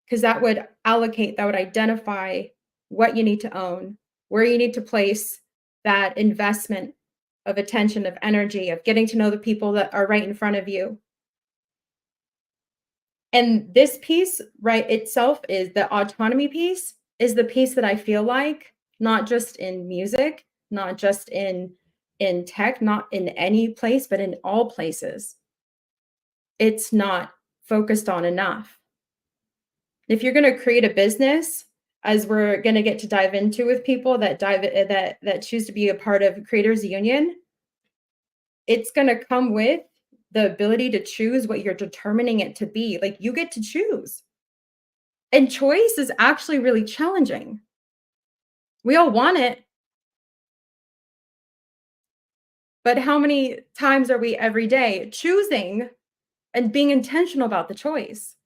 Because that would identify what you need to own, where you need to place that investment of attention, of energy, of getting to know the people that are right in front of you. And this piece, right, itself, is the autonomy piece, is the piece that I feel like, not just in music, not just in tech, not in any place, but in all places, it's not focused on enough. If you're going to create a business, as we're going to get to dive into with people that choose to be a part of Creators Union, it's going to come with the ability to choose what you're determining it to be. Like, you get to choose. And choice is actually really challenging. We all want it. But how many times are we every day choosing and being intentional about the choice?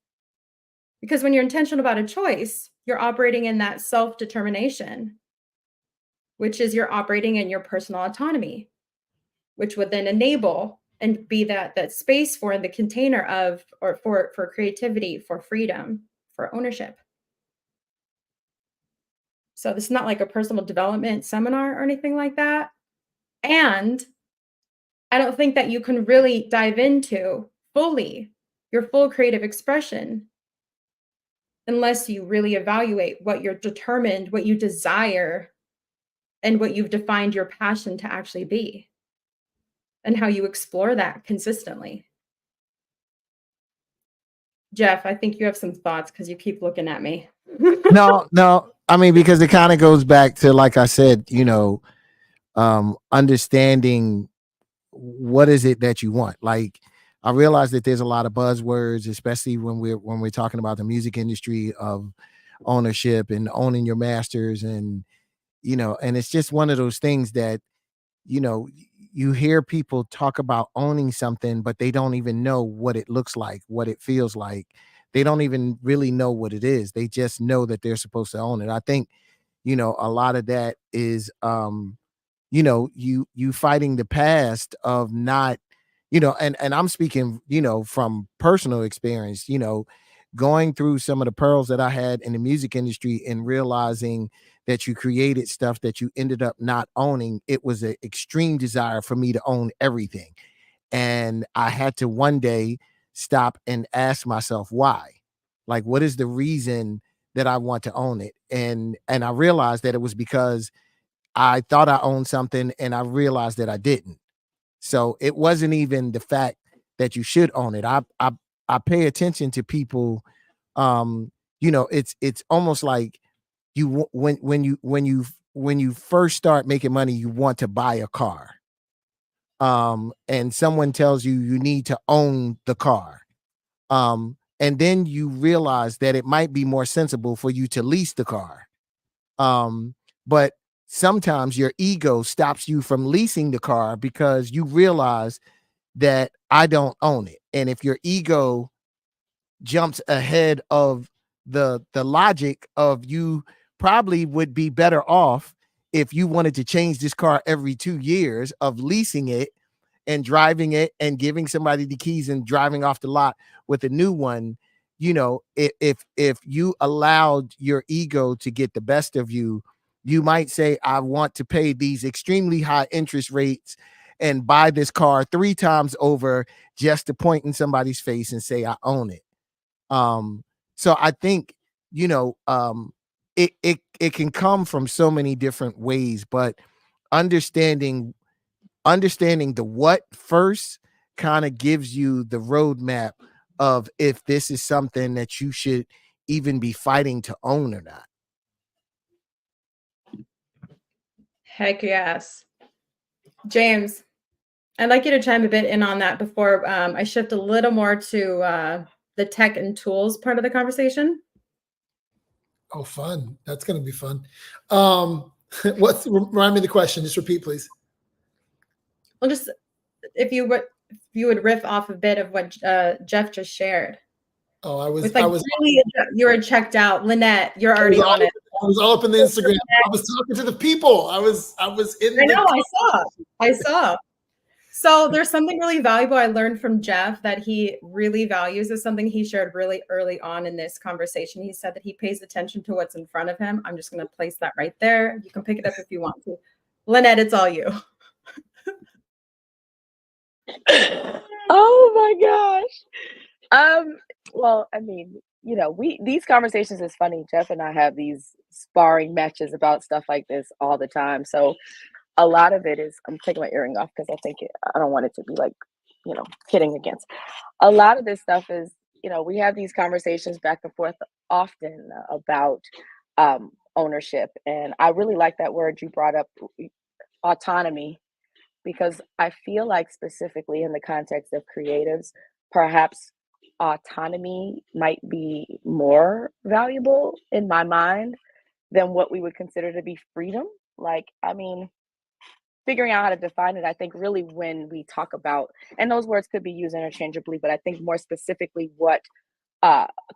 Because when you're intentional about a choice, you're operating in that self-determination, which is you're operating in your personal autonomy, which would then enable and be that space for the container of, or for creativity, for freedom, for ownership. So this is not like a personal development seminar or anything like that. And I don't think that you can really dive into fully your full creative expression unless you really evaluate what you're determined, what you desire, and what you've defined your passion to actually be, and how you explore that consistently. Jeff, I think you have some thoughts because you keep looking at me. No. I mean, because it kind of goes back to, like I said, understanding what is it that you want. Like, I realize that there's a lot of buzzwords, especially when we're talking about the music industry, of ownership and owning your masters, and and it's just one of those things that you know you hear people talk about owning something, but they don't even know what it looks like, what it feels like. They don't even really know what it is. They just know that they're supposed to own it. I think a lot of that is you fighting the past of not, and I'm speaking from personal experience, going through some of the pearls that I had in the music industry, and realizing that you created stuff that you ended up not owning. It was an extreme desire for me to own everything, and I had to one day stop and ask myself why. Like, what is the reason that I want to own it? And I realized that it was because I thought I owned something, and I realized that I didn't. So it wasn't even the fact that you should own it. I pay attention to people. It's almost like when you first start making money, you want to buy a car. And someone tells you you need to own the car. And then you realize that it might be more sensible for you to lease the car. But sometimes your ego stops you from leasing the car because you realize that I don't own it. And if your ego jumps ahead of the logic of, you probably would be better off if you wanted to change this car every 2 years, of leasing it and driving it and giving somebody the keys and driving off the lot with a new one. If you allowed your ego to get the best of you, you might say, I want to pay these extremely high interest rates and buy this car 3 times over, just to point in somebody's face and say I own it. So I think, it can come from so many different ways, but understanding the what first kind of gives you the roadmap of if this is something that you should even be fighting to own or not. Heck yes. James, I'd like you to chime a bit in on that before I shift a little more to the tech and tools part of the conversation. Oh, fun. That's going to be fun. Remind me of the question. Just repeat, please. Well, just if you would riff off a bit of what Jeff just shared. Oh, I was really, you were checked out. Lynette, you're already on it. I was all up in the Instagram. I was talking to the people. I was in I know, I saw. So there's something really valuable I learned from Jeff that he really values, is something he shared really early on in this conversation. He said that he pays attention to what's in front of him. I'm just going to place that right there. You can pick it up if you want to. Lynette, it's all you. Oh my gosh. Well, I mean, these conversations is funny. Jeff and I have these sparring matches about stuff like this all the time. So a lot of it is, I'm taking my earring off because I don't want it to be like, hitting against. A lot of this stuff is, we have these conversations back and forth often about ownership. And I really like that word you brought up, autonomy, because I feel like specifically in the context of creatives, perhaps autonomy might be more valuable in my mind than what we would consider to be freedom. Like, I mean, figuring out how to define it, I think really when we talk about, and those words could be used interchangeably, but I think more specifically what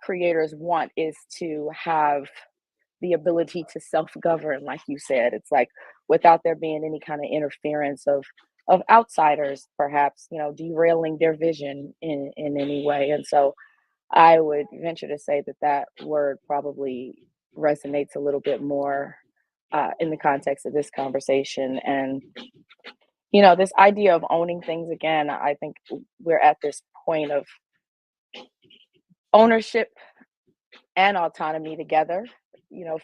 creators want is to have the ability to self-govern, like you said. It's like without there being any kind of interference of outsiders, perhaps, derailing their vision in any way. And so I would venture to say that word probably resonates a little bit more in the context of this conversation. And this idea of owning things again, I think we're at this point of ownership and autonomy together,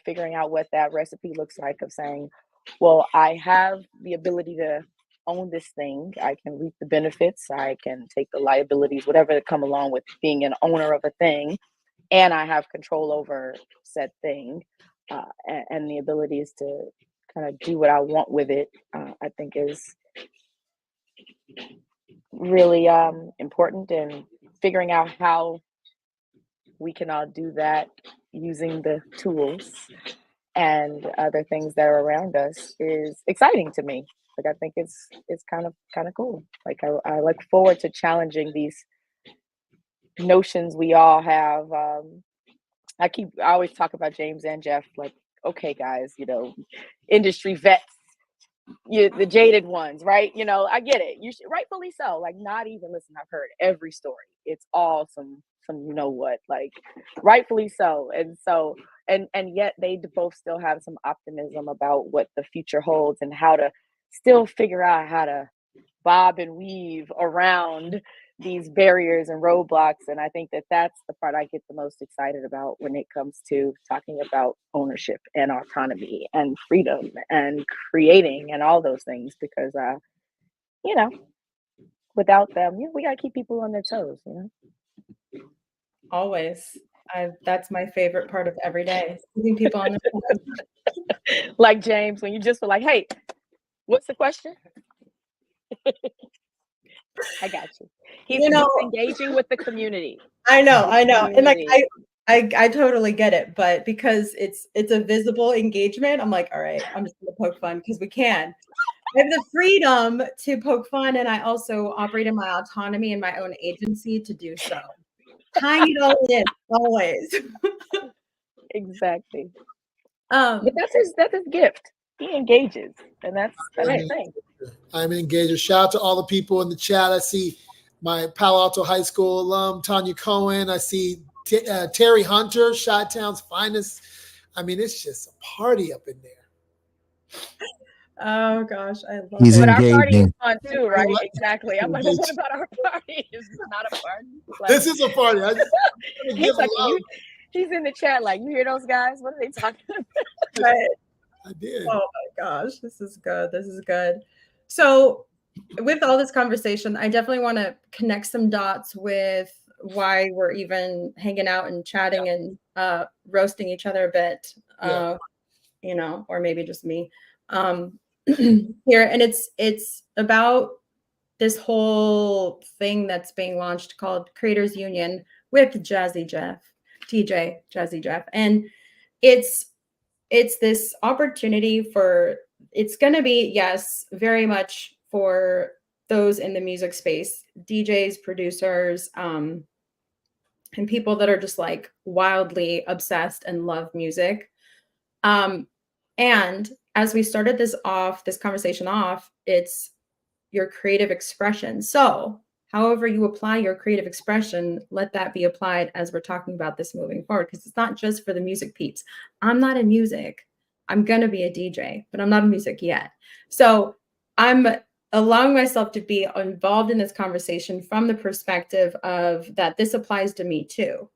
figuring out what that recipe looks like, of saying, well, I have the ability to own this thing. I can reap the benefits. I can take the liabilities, whatever that come along with being an owner of a thing. And I have control over said thing. And the abilities to kind of do what I want with it, I think is really important, and figuring out how we can all do that using the tools and other things that are around us is exciting to me. Like, I think it's kind of cool. Like, I look forward to challenging these notions we all have. I always talk about James and Jeff, like, okay, guys, industry vets, the jaded ones, right? I get it. You should, rightfully so. Like, not even, listen, I've heard every story. It's all some what, like, rightfully so. And so, and yet they both still have some optimism about what the future holds and how to still figure out how to bob and weave around these barriers and roadblocks. And I think that's the part I get the most excited about when it comes to talking about ownership and autonomy and freedom and creating and all those things, because without them, we gotta keep people on their toes. Always. That's my favorite part of every day, keeping people on their toes. Like James, when you just were like, hey, what's the question? I got you. He's engaging with the community. I know. And like, I totally get it, but because it's a visible engagement, I'm like, all right, I'm just gonna poke fun because we can. I have the freedom to poke fun, and I also operate in my autonomy and my own agency to do so. Tying it all in, always. Exactly. But that's his gift. He engages, and that's the thing. I'm an engager. Shout out to all the people in the chat. I see my Palo Alto High School alum, Tanya Cohen. I see Terry Hunter, Chi-Town's finest. I mean, it's just a party up in there. Oh gosh, I love He's it. But engaging. our party is fun too, right? Exactly. I'm like, what about our party? This is not a party. Like, this is a party. He's like, he's in the chat like, you hear those guys? What are they talking about? I did. Oh my gosh, this is good. So with all this conversation, I definitely want to connect some dots with why we're even hanging out and chatting and roasting each other a bit, or maybe just me. here, and it's about this whole thing that's being launched called Creators Union with Jazzy Jeff, TJ Jazzy Jeff, and it's this opportunity for, it's going to be, yes, very much for those in the music space, DJs, producers, and people that are just like wildly obsessed and love music. And as we started this conversation off, it's your creative expression. So however you apply your creative expression, let that be applied as we're talking about this moving forward, because it's not just for the music peeps. I'm not in music. I'm going to be a DJ, but I'm not in music yet. So I'm allowing myself to be involved in this conversation from the perspective of that this applies to me too.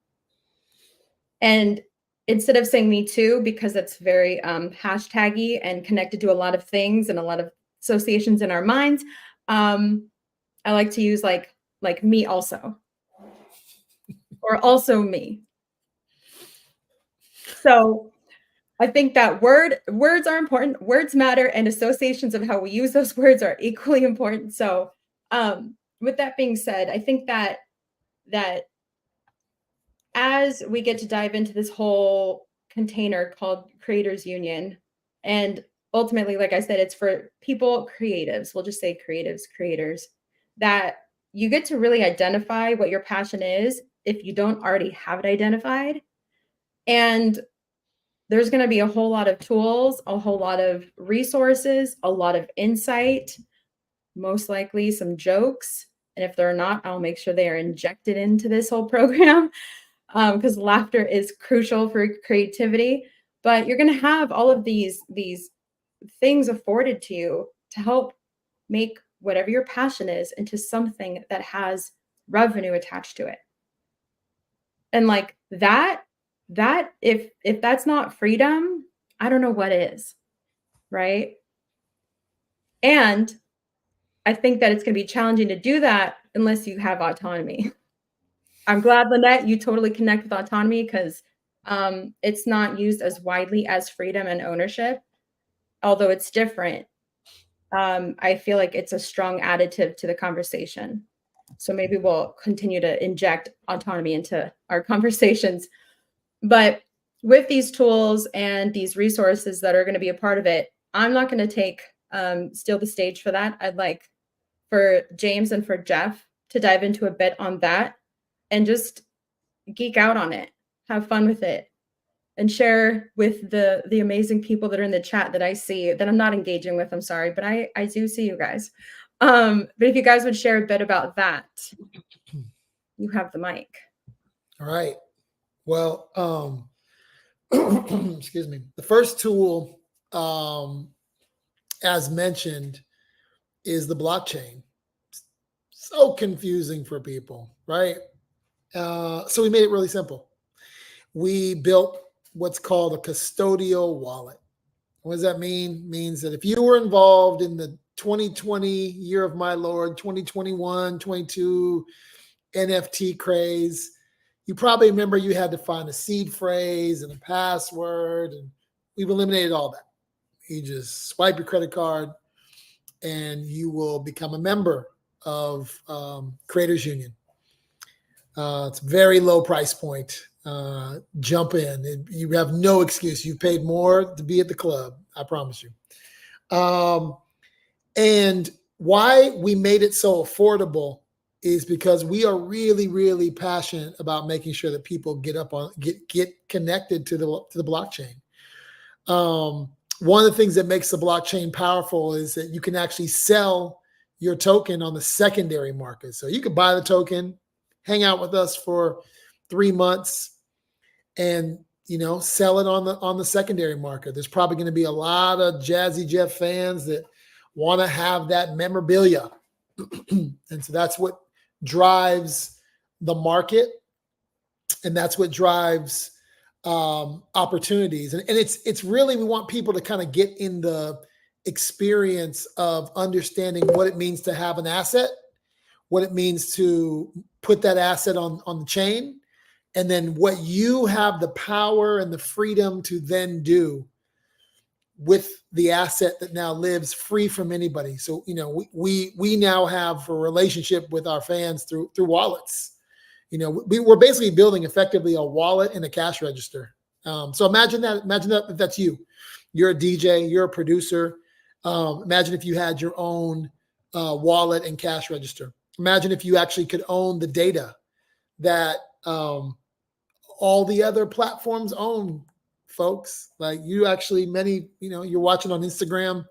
And instead of saying me too, because it's very hashtaggy and connected to a lot of things and a lot of associations in our minds, I like to use like me also, or also me. So I think that words are important. Words matter, and associations of how we use those words are equally important. So with that being said, I think that as we get to dive into this whole container called Creators Union, and ultimately, like I said, it's for people, creatives, we'll just say creatives, creators, that you get to really identify what your passion is if you don't already have it identified. And there's going to be a whole lot of tools, a whole lot of resources, a lot of insight, most likely some jokes. And if they're not, I'll make sure they are injected into this whole program, because laughter is crucial for creativity. But you're going to have all of these things afforded to you to help make whatever your passion is into something that has revenue attached to it. And like that if that's not freedom, I don't know what is, right? And I think that it's going to be challenging to do that unless you have autonomy. I'm glad, Lynette, you totally connect with autonomy, because it's not used as widely as freedom and ownership, although it's different. I feel like it's a strong additive to the conversation. So maybe we'll continue to inject autonomy into our conversations. But with these tools and these resources that are going to be a part of it, I'm not going to take steal the stage for that. I'd like for James and for Jeff to dive into a bit on that and just geek out on it, have fun with it, and share with the amazing people that are in the chat that I see that I'm not engaging with. I'm sorry, but I do see you guys. But if you guys would share a bit about that, you have the mic. All right. Well, excuse me. The first tool, as mentioned, is the blockchain. So confusing for people, right? So we made it really simple. We built what's called a custodial wallet. What does that mean? It means that if you were involved in the 2020 year of my Lord, 2021, 22 NFT craze, you probably remember you had to find a seed phrase and a password, and we've eliminated all that. You just swipe your credit card and you will become a member of Creators Union. It's a very low price point. Jump in. You have no excuse. You've paid more to be at the club. I promise you. And why we made it so affordable is because we are really, really passionate about making sure that people get connected to the blockchain. One of the things that makes the blockchain powerful is that you can actually sell your token on the secondary market. So you could buy the token, hang out with us for 3 months, and sell it on the secondary market. There's probably going to be a lot of Jazzy Jeff fans that want to have that memorabilia. And so that's what drives the market, and that's what drives opportunities. And it's really, we want people to kind of get in the experience of understanding what it means to have an asset, what it means to put that asset on the chain, and then what you have the power and the freedom to then do with the asset that now lives free from anybody. So, you know, we now have a relationship with our fans through wallets. You know, we're basically building effectively a wallet and a cash register. So imagine that if that's you. You're a DJ, you're a producer. Imagine if you had your own wallet and cash register. Imagine if you actually could own the data that all the other platforms own, folks. Like you actually, you're watching on Instagram,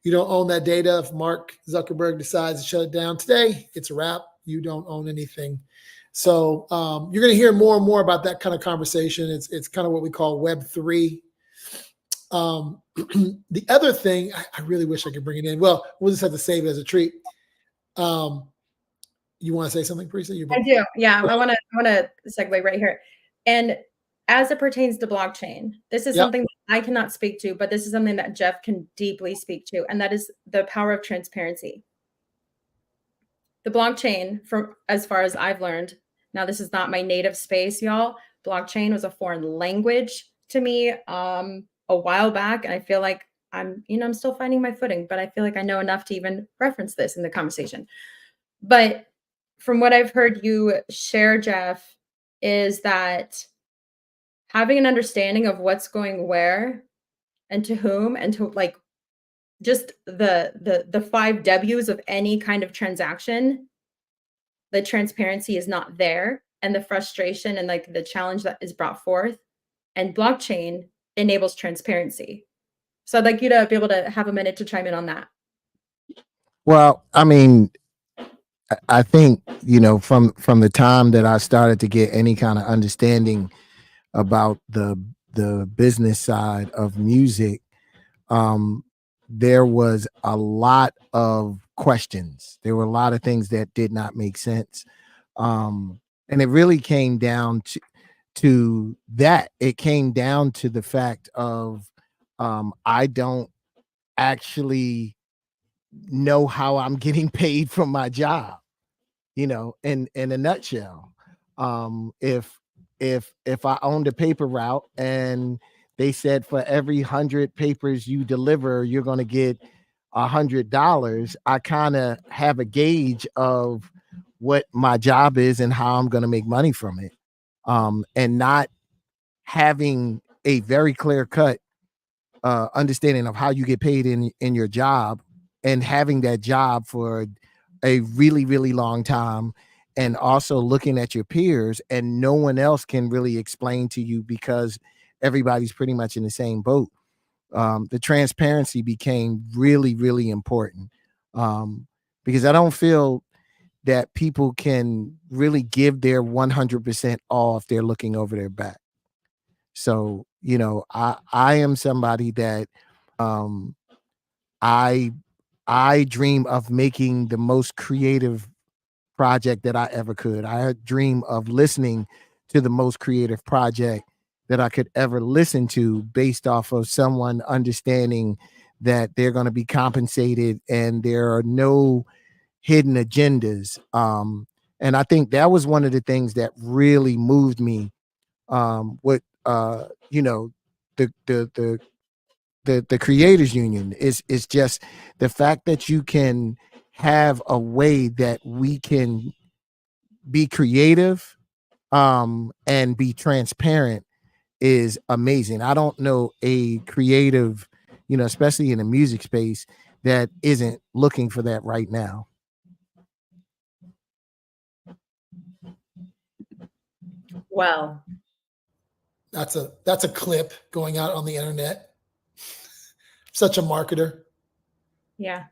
you don't own that data. If Mark Zuckerberg decides to shut it down today, it's a wrap. You don't own anything. So you're going to hear more and more about that kind of conversation. It's kind of what we call Web3. The other thing, I really wish I could bring it in. Well, we'll just have to save it as a treat. You want to say something, Parisa? I do. Yeah, I want to segue right here. And as it pertains to blockchain, this is something that I cannot speak to, but this is something that Jeff can deeply speak to, and that is the power of transparency. The blockchain, from as far as I've learned, now this is not my native space, y'all. Blockchain was a foreign language to me a while back, and I feel like I'm still finding my footing, but I feel like I know enough to even reference this in the conversation. But from what I've heard you share, Jeff, is that having an understanding of what's going where and to whom, and to like just the 5 W's of any kind of transaction, the transparency is not there, and the frustration and like the challenge that is brought forth, and blockchain enables transparency. So I'd like you to be able to have a minute to chime in on that. Well, I mean, I think, from the time that I started to get any kind of understanding about the business side of music, there was a lot of questions. There were a lot of things that did not make sense. And it really came down to that. It came down to the fact of I don't actually know how I'm getting paid from my job, in a nutshell. If I owned a paper route and they said for every 100 papers you deliver, you're going to get $100, I kind of have a gauge of what my job is and how I'm going to make money from it. And not having a very clear cut understanding of how you get paid in your job, and having that job for a really, really long time, and also looking at your peers, and no one else can really explain to you because everybody's pretty much in the same boat. The transparency became really, really important, because I don't feel that people can really give their 100% all if they're looking over their back. So, I am somebody that I dream of making the most creative project that I ever could. I dream of listening to the most creative project that I could ever listen to, based off of someone understanding that they're going to be compensated and there are no hidden agendas. And I think that was one of the things that really moved me. With the creators union is just the fact that you can have a way that we can be creative and be transparent is amazing. I don't know a creative, especially in the music space, that isn't looking for that right now. Well, that's a clip going out on the internet. Such a marketer. Yeah.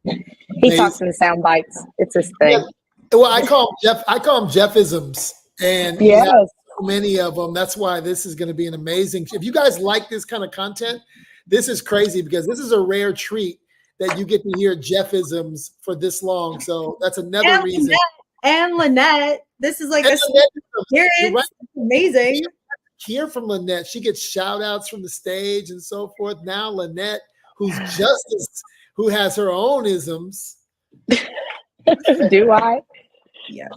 He talks in sound bites. It's his thing. Yeah. Well, I call him Jeffisms, and yes, so many of them. That's why this is going to be an amazing. If you guys like this kind of content, this is crazy, because this is a rare treat that you get to hear Jeffisms for this long. So that's another reason. And Lynette, this is like right. Amazing. Hear from Lynette. She gets shout outs from the stage and so forth. Now Lynette, who has her own isms. Do I? Yes.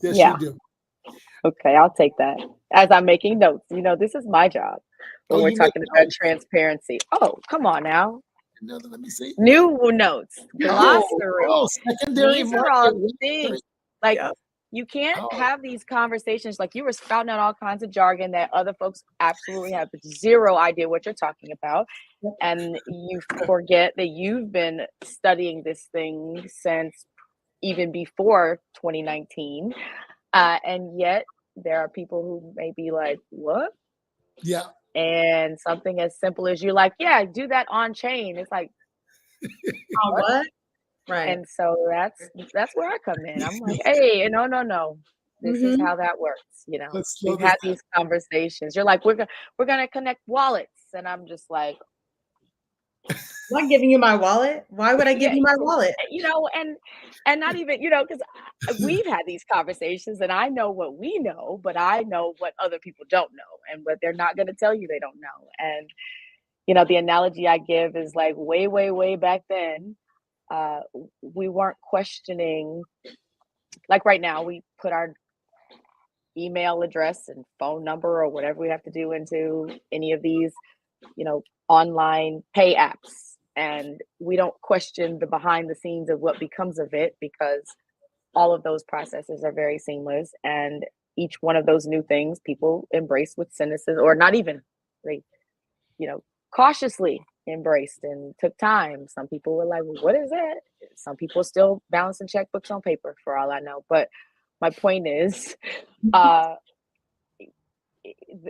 Yes, you do. Okay, I'll take that. As I'm making notes, this is my job when we're you make talking about notes. transparency. Oh, come on now. Let me see. New notes, glossary. Secondary These are all market. things. Like, Yeah. you can't Oh. have these conversations. Like, you were spouting out all kinds of jargon that other folks absolutely have zero idea what you're talking about. And you forget that you've been studying this thing since even before 2019. And yet there are people who may be like, what? Yeah. And something as simple as you're like, yeah, do that on chain. It's like, What? Right. And so that's where I come in. I'm like, hey, no. This is how that works. Let's slow We've this had down. these conversations. You're like, we're gonna connect wallets, and I'm just like, I'm not giving you my wallet. Why would I give you my wallet? And not even, because we've had these conversations, and I know what we know, but I know what other people don't know, and what they're not going to tell you they don't know. And the analogy I give is like way, way, way back then. We weren't questioning, like right now, we put our email address and phone number or whatever we have to do into any of these, online pay apps. And we don't question the behind the scenes of what becomes of it, because all of those processes are very seamless. And each one of those new things people embrace with cynicism, or not even, they, cautiously embraced and took time. Some people were like, well, what is that? Some people still balancing checkbooks on paper, for all I know. But my point is,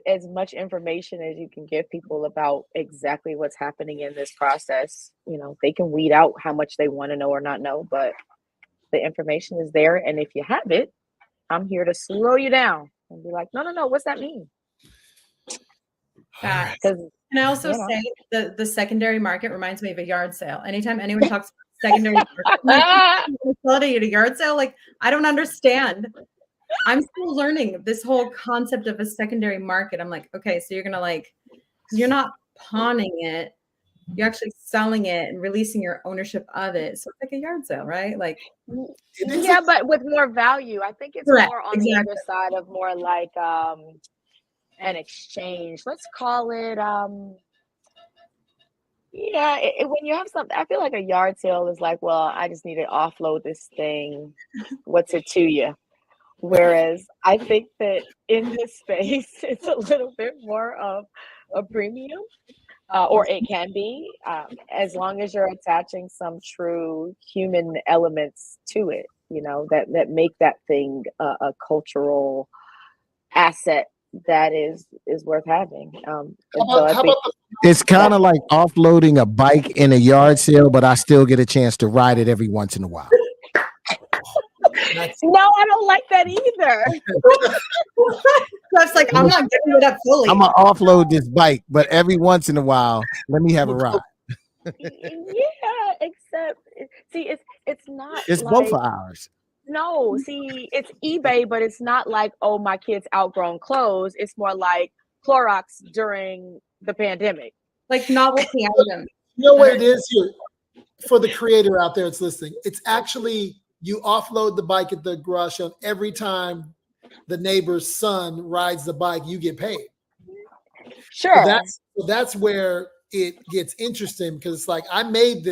as much information as you can give people about exactly what's happening in this process, they can weed out how much they want to know or not know, but the information is there. And if you have it, I'm here to slow you down and be like, no, what's that mean? Because can I also say the secondary market reminds me of a yard sale. Anytime anyone talks about secondary market, at a yard sale, like, I don't understand. I'm still learning this whole concept of a secondary market. I'm like, okay, so you're gonna because you're not pawning it, you're actually selling it and releasing your ownership of it. So it's like a yard sale, right? Like, yeah, but with more value. I think it's correct, more on the other side of more like an exchange. Let's call it when you have something, I feel like a yard sale is like, well, I just need to offload this thing. What's it to you? Whereas I think that in this space, it's a little bit more of a premium, or it can be, as long as you're attaching some true human elements to it, that make that thing a cultural asset that is worth having. It's kind of like offloading a bike in a yard sale, but I still get a chance to ride it every once in a while. No, I don't like that either. That's like, I'm not giving it up fully. I'm gonna offload this bike, but every once in a while, let me have a ride. Yeah, except it's not. It's like, both of ours. No, see, it's eBay, but it's not like, oh, my kid's outgrown clothes. It's more like Clorox during the pandemic. Like novelty items. You know what it is here for the creator out there that's listening? It's actually, you offload the bike at the garage sale. Every time the neighbor's son rides the bike, you get paid. Sure. So that's where it gets interesting, because it's like, I made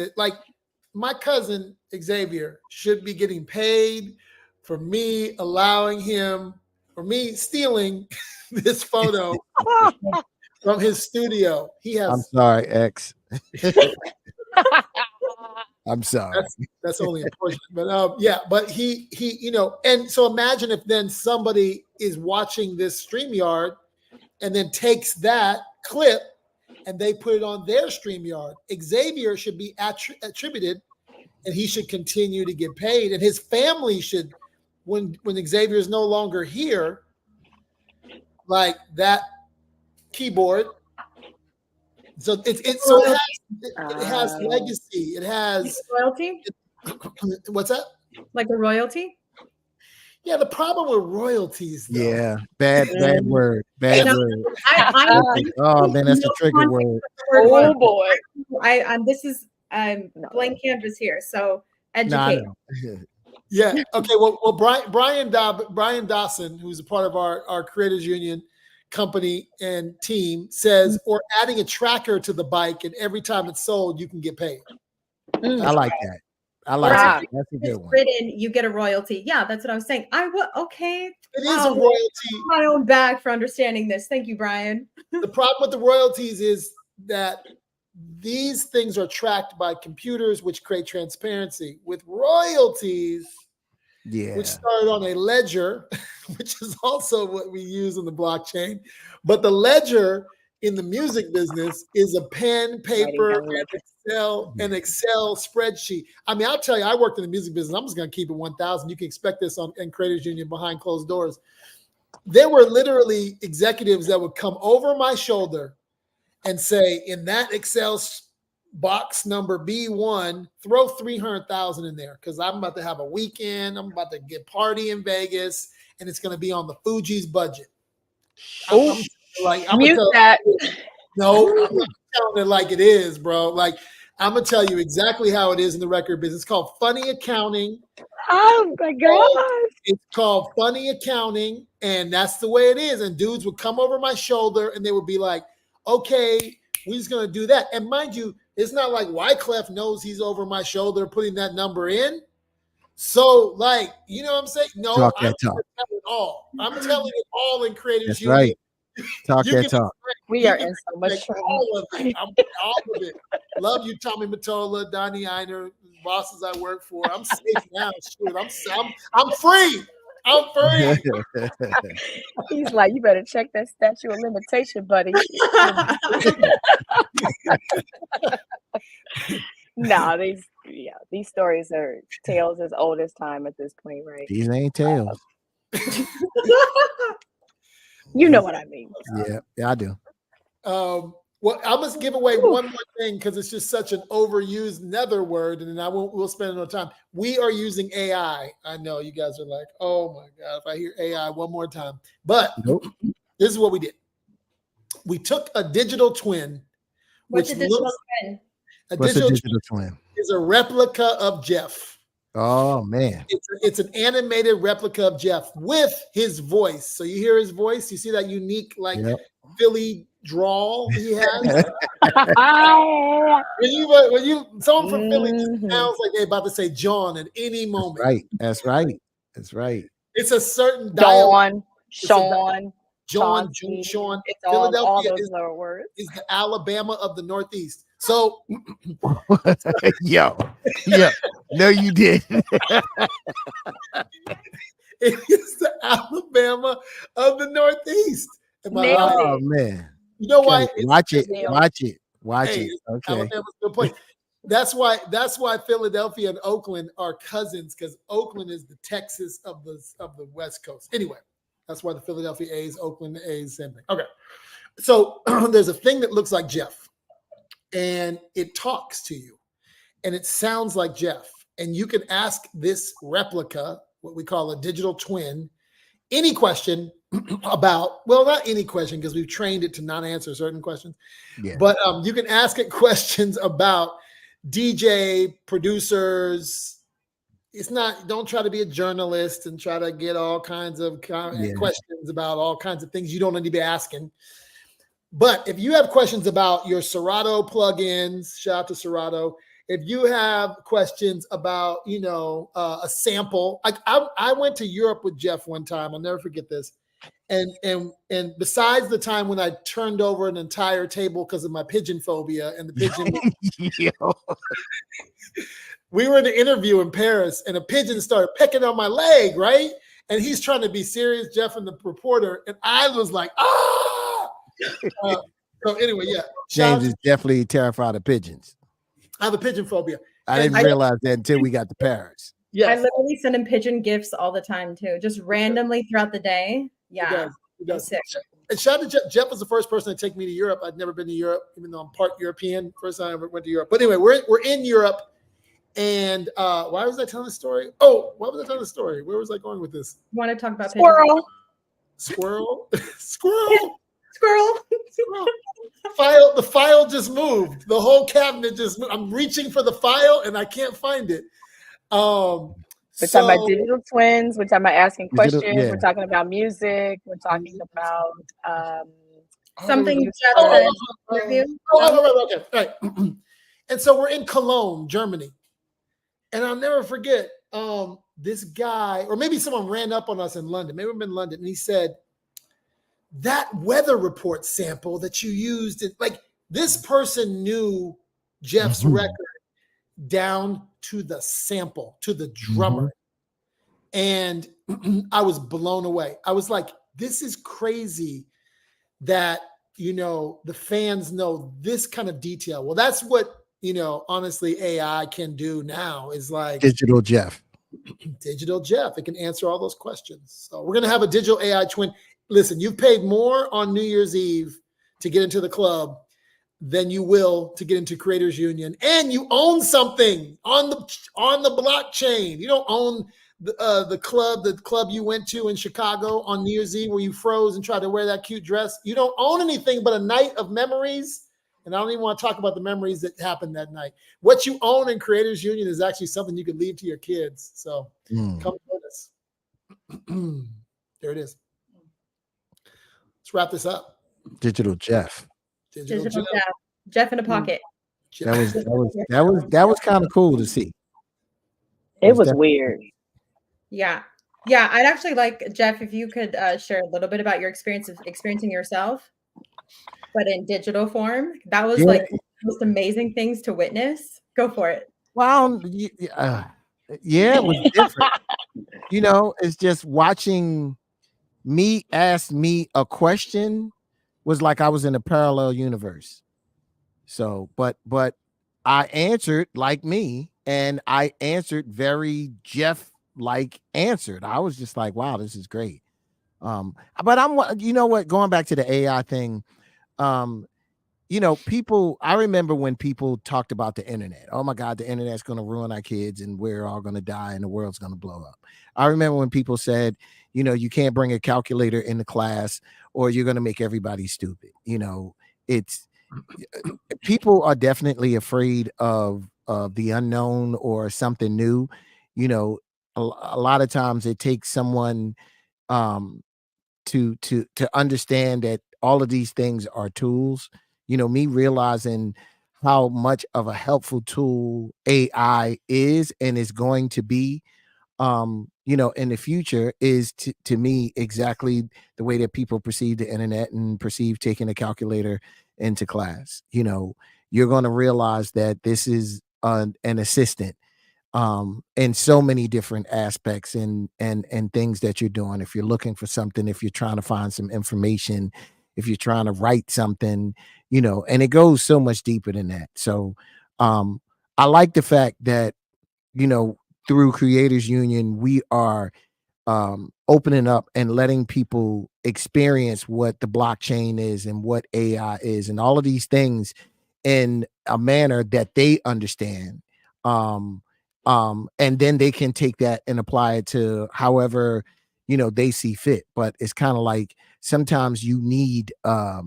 my cousin Xavier should be getting paid for me stealing this photo from his studio. I'm sorry, X. I'm sorry. That's only a portion, but but he and so imagine if then somebody is watching this StreamYard and then takes that clip and they put it on their StreamYard. Xavier should be attributed, and he should continue to get paid, and his family should, when Xavier is no longer here, like that keyboard. So it has legacy. It has royalty. What's that? Like a royalty? Yeah, the problem with royalties, though. Yeah, bad word. Bad word. Oh man, that's a trigger word. Oh boy. This is blank canvas here. So educate. Yeah. Okay. Well, Brian Dawson, who's a part of our Creators Union company and team, says, or adding a tracker to the bike, and every time it's sold, you can get paid. I like that. I like Or that. if That's a good it's one. written, you get a royalty. Yeah, that's what I was saying. Okay. It is a royalty. My own bag for understanding this. Thank you, Brian. The problem with the royalties is that these things are tracked by computers, which create transparency. With royalties, which started on a ledger, which is also what we use in the blockchain. But the ledger in the music business is a pen, paper, and Excel spreadsheet. I mean, I'll tell you, I worked in the music business. I'm just going to keep it 1,000. You can expect this in Creators Union behind closed doors. There were literally executives that would come over my shoulder and say, in that Excel box number B1, throw 300,000 in there because I'm about to have a weekend. I'm about to get party in Vegas, and it's going to be on the Fuji's budget. I'm mute that. No, I'm not telling it like it is, bro. Like, I'm gonna tell you exactly how it is in the record business. It's called funny accounting. Oh my God. It's called funny accounting, and that's the way it is. And dudes would come over my shoulder and they would be like, okay, we're just gonna do that. And mind you, it's not like Wyclef knows he's over my shoulder putting that number in. So, like, you know what I'm saying? No, Talk I'm that talk. telling it all. I'm telling it all in Creators That's Union. right. Talk that talk. We are in so much all of it. I'm all of it. Love you, Tommy Mottola, Donnie Einer, bosses I work for. I'm safe now. Shoot, I'm free. I'm free. He's like, you better check that statute of limitation, buddy. No, these stories are tales as old as time at this point, right? These ain't tales. You know what I mean. Yeah, I do. Well, I must give away one more thing because it's just such an overused nether word, and then we'll spend no time. We are using AI. I know you guys are like, oh my God, if I hear AI one more time. But this is what we did. We took a digital twin. What's a digital twin? What's a digital twin? Is a replica of Jeff. Oh man, it's an animated replica of Jeff with his voice. So you hear his voice. You see that unique Philly drawl he has. when you someone from Philly sounds like they're about to say John at any moment. That's right. It's a certain dialect. Sean. Sean. It's Philadelphia all those lower words. Is the Alabama of the Northeast. So, yo, no, you didn't. It is the Alabama of the Northeast. Oh man, you know why? Watch it. Okay, Alabama's a good place. That's why Philadelphia and Oakland are cousins, because Oakland is the Texas of the West Coast. Anyway, that's why the Philadelphia A's, Oakland A's, same thing. Okay, so there's a thing that looks like Jeff. And it talks to you and it sounds like Jeff. And you can ask this replica, what we call a digital twin, any question about, well, not any question because we've trained it to not answer certain questions, but you can ask it questions about DJ producers. Don't try to be a journalist and try to get all kinds of questions about all kinds of things you don't need to be asking. But if you have questions about your Serato plugins, shout out to Serato. If you have questions about, a sample, I went to Europe with Jeff one time. I'll never forget this. And besides the time when I turned over an entire table because of my pigeon phobia and the pigeon, we were in an interview in Paris and a pigeon started pecking on my leg, right? And he's trying to be serious, Jeff and the reporter, and I was like, so anyway, James is definitely terrified of pigeons. I have a pigeon phobia. I didn't realize that until we got to Paris. Yes. I literally send him pigeon gifts all the time too, just randomly throughout the day. Yeah, he does. And shout out to Jeff. Jeff was the first person to take me to Europe. I'd never been to Europe, even though I'm part European. First time I ever went to Europe. But anyway, we're in Europe. And why was I telling the story? Oh, why was I telling the story? Where was I going with this? You want to talk about squirrel? Squirrel. The file just moved. The whole cabinet just moved. I'm reaching for the file and I can't find it. We're talking about So digital twins. We're talking about asking Digital, questions. yeah. We're talking about music. We're talking about Something use Jeff for said in the interview. right. And so we're in Cologne, Germany. And I'll never forget this guy, or maybe someone ran up on us in London. Maybe we're in London, and he said, that weather report sample that you used, like this person knew Jeff's record down to the sample, to the drummer. And I was blown away. I was like, this is crazy that, the fans know this kind of detail. Well, that's what, honestly, AI can do now is like Digital Jeff. Digital Jeff. It can answer all those questions. So we're going to have a digital AI twin. Listen, you've paid more on New Year's Eve to get into the club than you will to get into Creators Union, and you own something on the blockchain. You don't own the club you went to in Chicago on New Year's Eve where you froze and tried to wear that cute dress. You don't own anything but a night of memories. And I don't even want to talk about the memories that happened that night. What you own in Creators Union is actually something you could leave to your kids. So come join us. There it is. Let's wrap this up. Digital Jeff. Digital Jeff. Jeff in a pocket. That was kind of cool to see. It was weird. Yeah. I'd actually like, Jeff, if you could share a little bit about your experience of experiencing yourself, but in digital form. That was like the most amazing things to witness. Go for it. Well, yeah, it was different. It's just watching me ask me a question was like I was in a parallel universe. So, but I answered like me, and I answered very Jeff-like answered. I was just like, wow, this is great. But going back to the AI thing, people, I remember when people talked about the internet. Oh my God, the internet's going to ruin our kids and we're all going to die and the world's going to blow up. I remember when people said, you can't bring a calculator into class or you're going to make everybody stupid. It's people are definitely afraid of the unknown or something new. A lot of times it takes someone to understand that all of these things are tools. Me realizing how much of a helpful tool AI is and is going to be in the future is to me exactly the way that people perceive the internet and perceive taking a calculator into class. You're going to realize that this is an assistant in so many different aspects and things that you're doing. If you're looking for something, if you're trying to find some information, if you're trying to write something, and it goes so much deeper than that. So I like the fact that through Creators Union we are opening up and letting people experience what the blockchain is and what AI is and all of these things in a manner that they understand. And then they can take that and apply it to however, they see fit. But it's kind of like sometimes you need a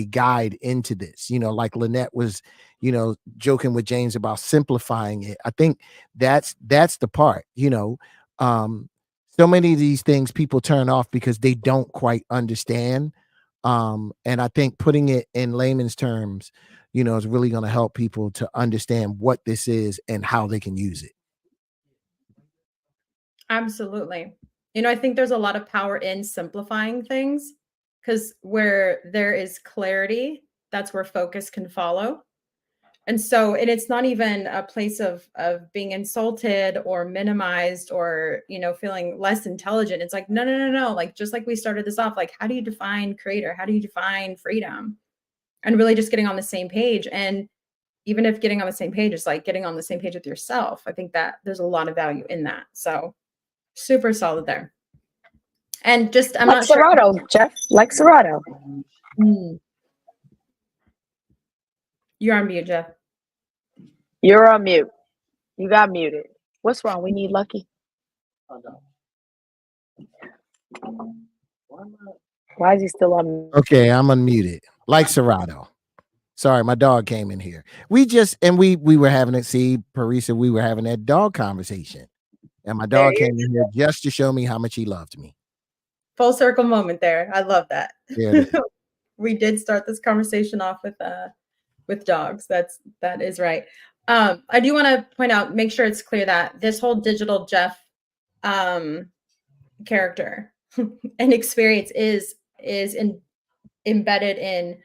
guide into this, like Lynette was, joking with James about simplifying it. I think that's the part, so many of these things people turn off because they don't quite understand. And I think putting it in layman's terms, is really going to help people to understand what this is and how they can use it. Absolutely. I think there's a lot of power in simplifying things because where there is clarity, that's where focus can follow. And it's not even a place of being insulted or minimized or, feeling less intelligent. It's like, no. Like, just like we started this off, like, how do you define creator? How do you define freedom? And really just getting on the same page. And even if getting on the same page is like getting on the same page with yourself, I think that there's a lot of value in that. So super solid there. And just, I'm like not Serato, sure. Jeff, like Serato. You're on mute, Jeff. You're on mute. You got muted. What's wrong? We need Lucky. Why is he still on mute? Okay, I'm unmuted. Like Serato. Sorry, my dog came in here. We were having it. See, Parisa, we were having that dog conversation, and my dog came in here just to show me how much he loved me. Full circle moment there. I love that. There it is. We did start this conversation off with dogs. That is right. I do want to point out, make sure it's clear that this whole digital Jeff character and experience is embedded in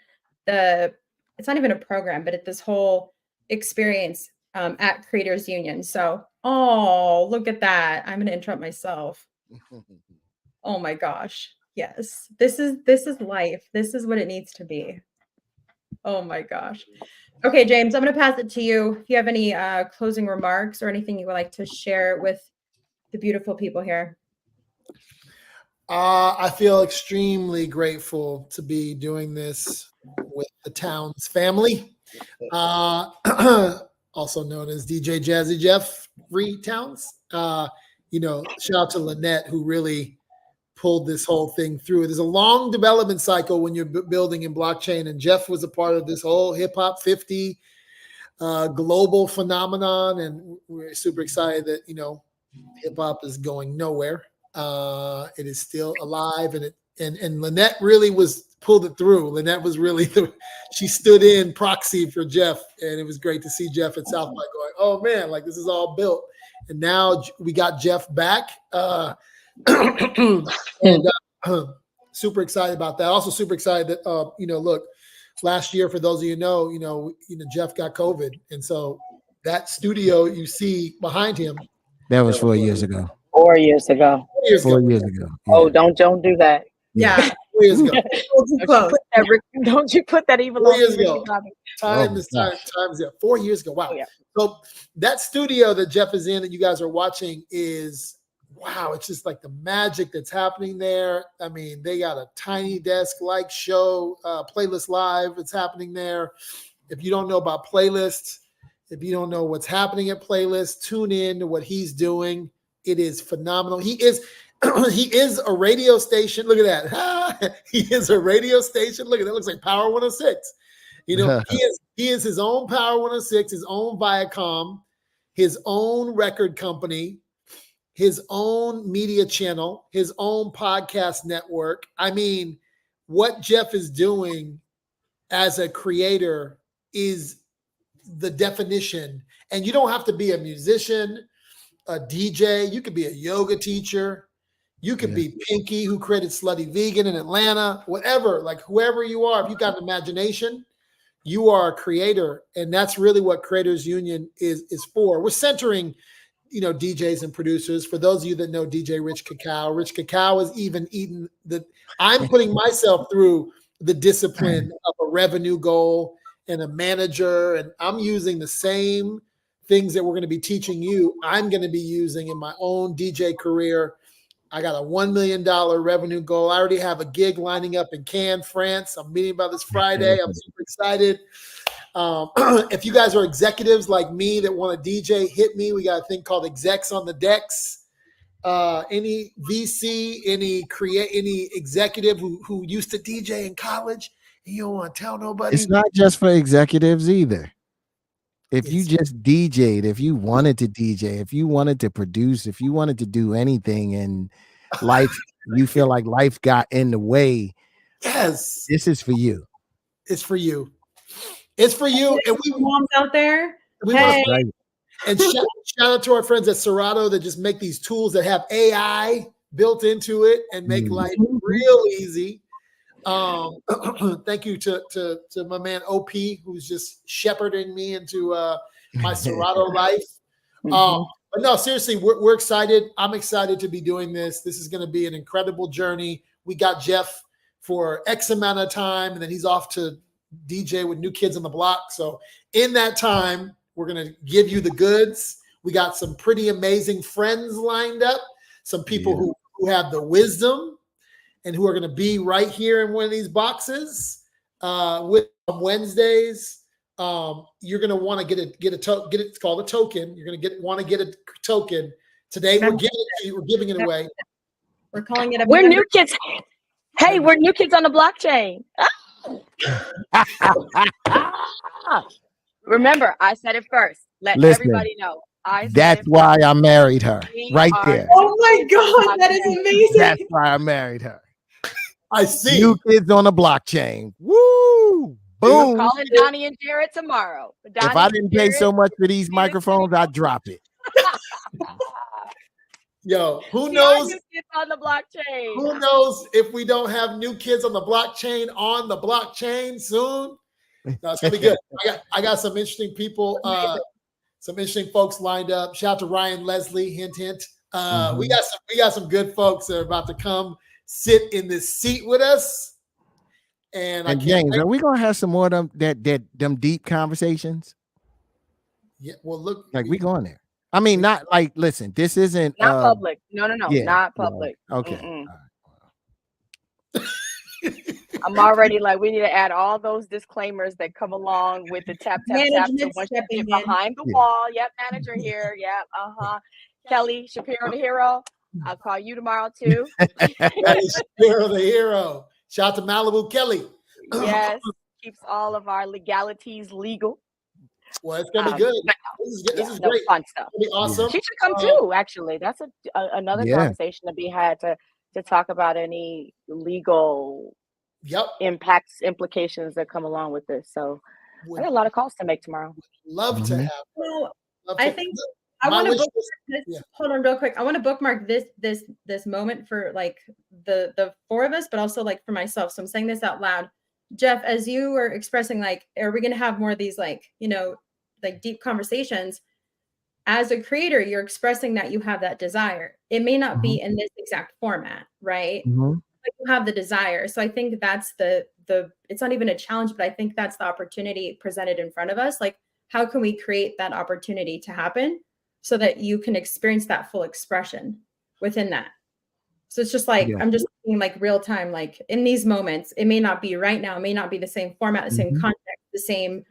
it's not even a program, but it's this whole experience at Creators Union. So, look at that. I'm going to interrupt myself. Oh my gosh. Yes. This is life. This is what it needs to be. Oh my gosh. Okay, James, I'm going to pass it to you. If you have any closing remarks or anything you would like to share with the beautiful people here. I feel extremely grateful to be doing this with the Towns family, also known as DJ Jazzy Jeff Towns. Shout out to Lynette, who really pulled this whole thing through. There's a long development cycle when you're building in blockchain, and Jeff was a part of this whole Hip Hop 50 global phenomenon, and we're super excited that hip hop is going nowhere. It is still alive, and Lynette really pulled it through. Lynette was really she stood in proxy for Jeff, and it was great to see Jeff at South by going, oh man, like this is all built. And now we got Jeff back. And super excited about that. Also super excited that look, last year, for those of Jeff got COVID, and so that studio you see behind him, that was 4 years ago. 4 years ago. 4 years ago. Yeah. Oh, don't do that. Yeah. 4 years ago. Don't you put that evil 4 years ago. Time is time. Time is 4 years ago. Wow. Oh, yeah. So that studio that Jeff is in, that you guys are watching, is wow. It's just like the magic that's happening there. I mean, they got a Tiny Desk like show, Playlist Live. It's happening there. If you don't know about Playlist, if you don't know what's happening at Playlist, tune in to what he's doing. It is phenomenal. He is a radio station. Look at that. He is a radio station. Look at that. Looks like Power 106. He is his own Power 106, his own Viacom, his own record company, his own media channel, his own podcast network. I mean, what Jeff is doing as a creator is the definition. And you don't have to be a musician, a DJ. You could be a yoga teacher. You could be Pinky, who created Slutty Vegan in Atlanta, whatever, like whoever you are, if you've got an imagination, you are a creator. And that's really what Creators Union is for. We're centering, DJs and producers. For those of you that know DJ Rich Cacao is even eating I'm putting myself through the discipline of a revenue goal and a manager. And I'm using the same things that we're going to be teaching you. I'm going to be using in my own DJ career. I got a $1 million revenue goal. I already have a gig lining up in Cannes, France. I'm meeting about this Friday. I'm super excited. If you guys are executives like me that want to DJ, hit me. We got a thing called Execs on the Decks. Any VC, any executive who used to DJ in college, and you don't want to tell nobody. It's not just for executives either. If you just DJ'd, if you wanted to DJ, if you wanted to produce, if you wanted to do anything in life, you feel like life got in the way. Yes. This is for you. It's for you. It's for you. And we moms out there. And shout out to our friends at Serato that just make these tools that have AI built into it and make life real easy. Thank you to my man OP, who's just shepherding me into my Serato life. But no, seriously, we're excited. I'm excited to be doing this. This is going to be an incredible journey. We got Jeff for X amount of time, and then he's off to DJ with New Kids on the Block. So in that time, we're going to give you the goods. We got some pretty amazing friends lined up, some people who have the wisdom and who are going to be right here in one of these boxes with Wednesdays. You're going to want to get it. It's called a token. You're going to want to get a token today. We're giving it away. We're calling it We're new kids. Hey, we're New Kids on the Blockchain. Remember, I said it first. Let Listen, everybody know. I said That's it why first. I married her. We Right are there. Oh my new kids on the God, that is blockchain. amazing. That's why I married her. I see. New kids on the blockchain. Woo! I'm Boom. calling Donnie and Jared tomorrow. Donnie If I and didn't pay Jared, so much for these Phoenix microphones, I'd drop it. Yo, who we are knows? new kids on the blockchain. Who knows if we don't have new kids on the blockchain soon? No, it's gonna be good. I got some interesting people, some interesting folks lined up. Shout out to Ryan Leslie, hint hint. We got some good folks that are about to come sit in this seat with us. And I And can't James, wait. are we gonna have some more of them deep conversations? Yeah, well, look, Like we going there? I mean, not like listen. This isn't Not public. No, yeah, not no, public. okay. Mm-mm. I'm already like, we need to add all those disclaimers that come along with the tap. So Management once you stepping get in. behind the Yeah. wall, yep, manager here, yep, Kelly Shapiro the hero. I'll call you tomorrow too. Kelly Shapiro, the hero. Shout out to Malibu Kelly. Yes, keeps all of our legalities legal. Well, it's gonna be good. But This is no, great. fun stuff. It's gonna be awesome. She should come too. Actually, that's another Yeah. conversation to be had to talk about any legal Yep. impacts, implications that come along with this. So I got a lot of calls to make tomorrow. Love to have. So Love I to- think I my want to wish bookmark was- this. yeah. Hold on, real quick. I want to bookmark this moment for like the four of us, but also like for myself. So I'm saying this out loud. Jeff, as you were expressing, like, are we going to have more of these, like, you know, like deep conversations? As a creator, you're expressing that you have that desire. It may not be in this exact format, right? Mhm. But you have the desire. So I think that's the it's not even a challenge, but I think that's the opportunity presented in front of us. Like, how can we create that opportunity to happen so that you can experience that full expression within that? So it's just like, Yeah. I'm just thinking like real time, like in these moments, it may not be right now, it may not be the same format, the same context, the same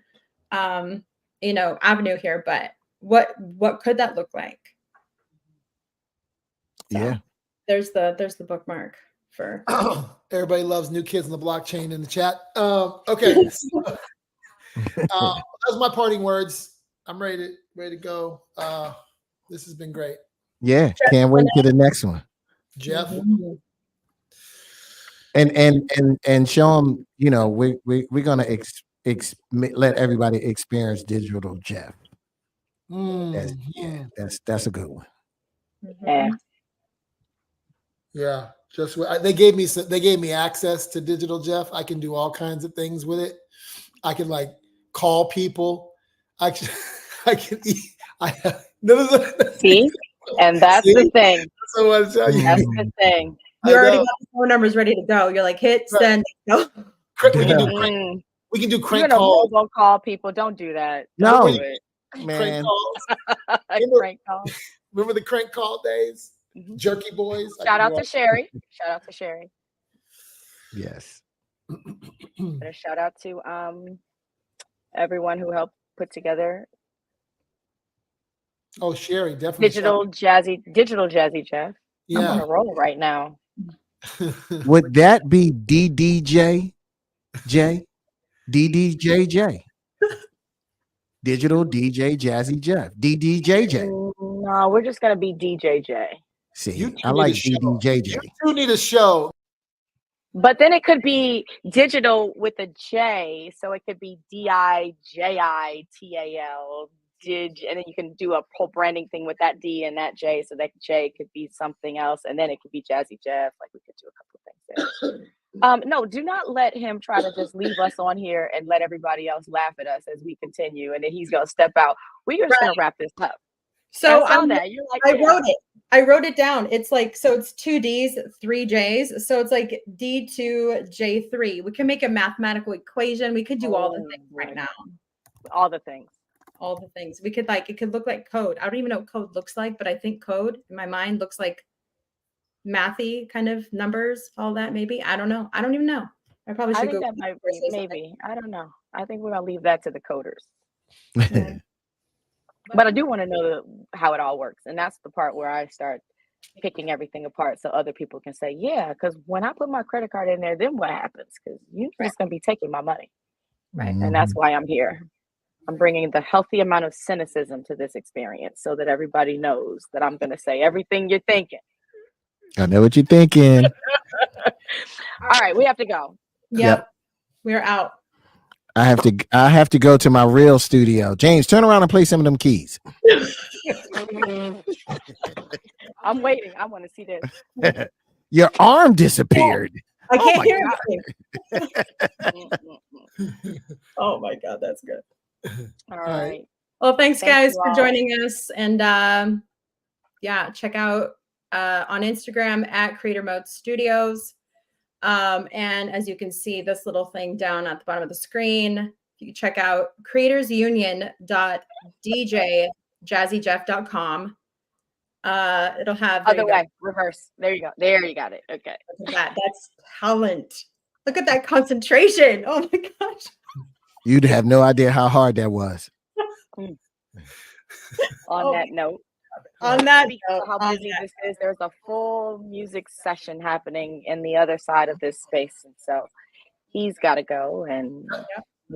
you know, avenue here, but what could that look like? So Yeah. there's the bookmark for Everybody loves new kids on the blockchain in the chat. Okay. So, that's my parting words. I'm ready to go. This has been great. Yeah. Can't wait to the next one. Jeff. And show them, you know, we're gonna let everybody experience digital Jeff. That's a good one. Yeah. Yeah. Just they gave me access to digital Jeff. I can do all kinds of things with it. I can like call people. I can See, and that's the thing. So I tell you, That's the thing. You already got the phone numbers ready to go. You're like, hit send. Go. We can do crank. We can do crank You're calls. gonna call people. Don't do that. No. Don't do it. Crank Man. calls. Crank calls. Remember the crank call days? Mhm. Jerky boys. Shout out to Sherry. Shout out to Sherry. Yes. And a shout out to everyone who helped put together Oh, Sherry, definitely. digital jazzy Jeff. I'm on Yeah. a roll right now. Would that be DDJ J? DDJJ. Digital DJ Jazzy Jeff. DDJJ. No, we're just gonna be DJJ. See, You two I need like a show. DDJJ. You need a show. But then it could be digital with a J, so it could be DIJITAL. And then you can do a whole branding thing with that D and that J, so that J could be something else, and then it could be Jazzy Jeff. Like we could do a couple of things there. No, do not let him try to just leave us on here and let everybody else laugh at us as we continue, and then he's gonna step out. We're just gonna wrap this up. So I saw that. You're like, I wrote it. I wrote it down. It's like, so it's 2 Ds, 3 Js. So it's like D2, J3. We can make a mathematical equation. We could do all the things right now. all the things. All the things. We could like, it could look like code. I don't even know what code looks like, but I think code in my mind looks like mathy kind of numbers, all that maybe. I don't know. I don't even know. I probably I should think go. that might be maybe. I don't know. I think we're gonna leave that to the coders. But I do want to know how it all works, and that's the part where I start picking everything apart so other people can say, yeah, because when I put my credit card in there, then what happens? Because you're just going to be taking my money. Right. And that's why I'm here. I'm bringing the healthy amount of cynicism to this experience so that everybody knows that I'm going to say everything you're thinking. I know what you're thinking. All right, we have to go. Yep. We're out. I have to go to my real studio. James, turn around and play some of them keys. I'm waiting. I want to see this. Your arm disappeared. I can't my hear God. anything. Oh my God, that's good. All right. Well, thanks Thank guys you for all. joining us. And yeah, check out on Instagram at Creator Mode Studios. And as you can see, this little thing down at the bottom of the screen, you can check out creatorsunion.djjazzyjeff.com. It'll have Other way, reverse. There you go. There you got it. Okay. Look at that. That's talent. Look at that concentration. Oh my gosh. You'd have no idea how hard that was. On that note, how busy this is, there's a full music session happening in the other side of this space, and so he's got to go, and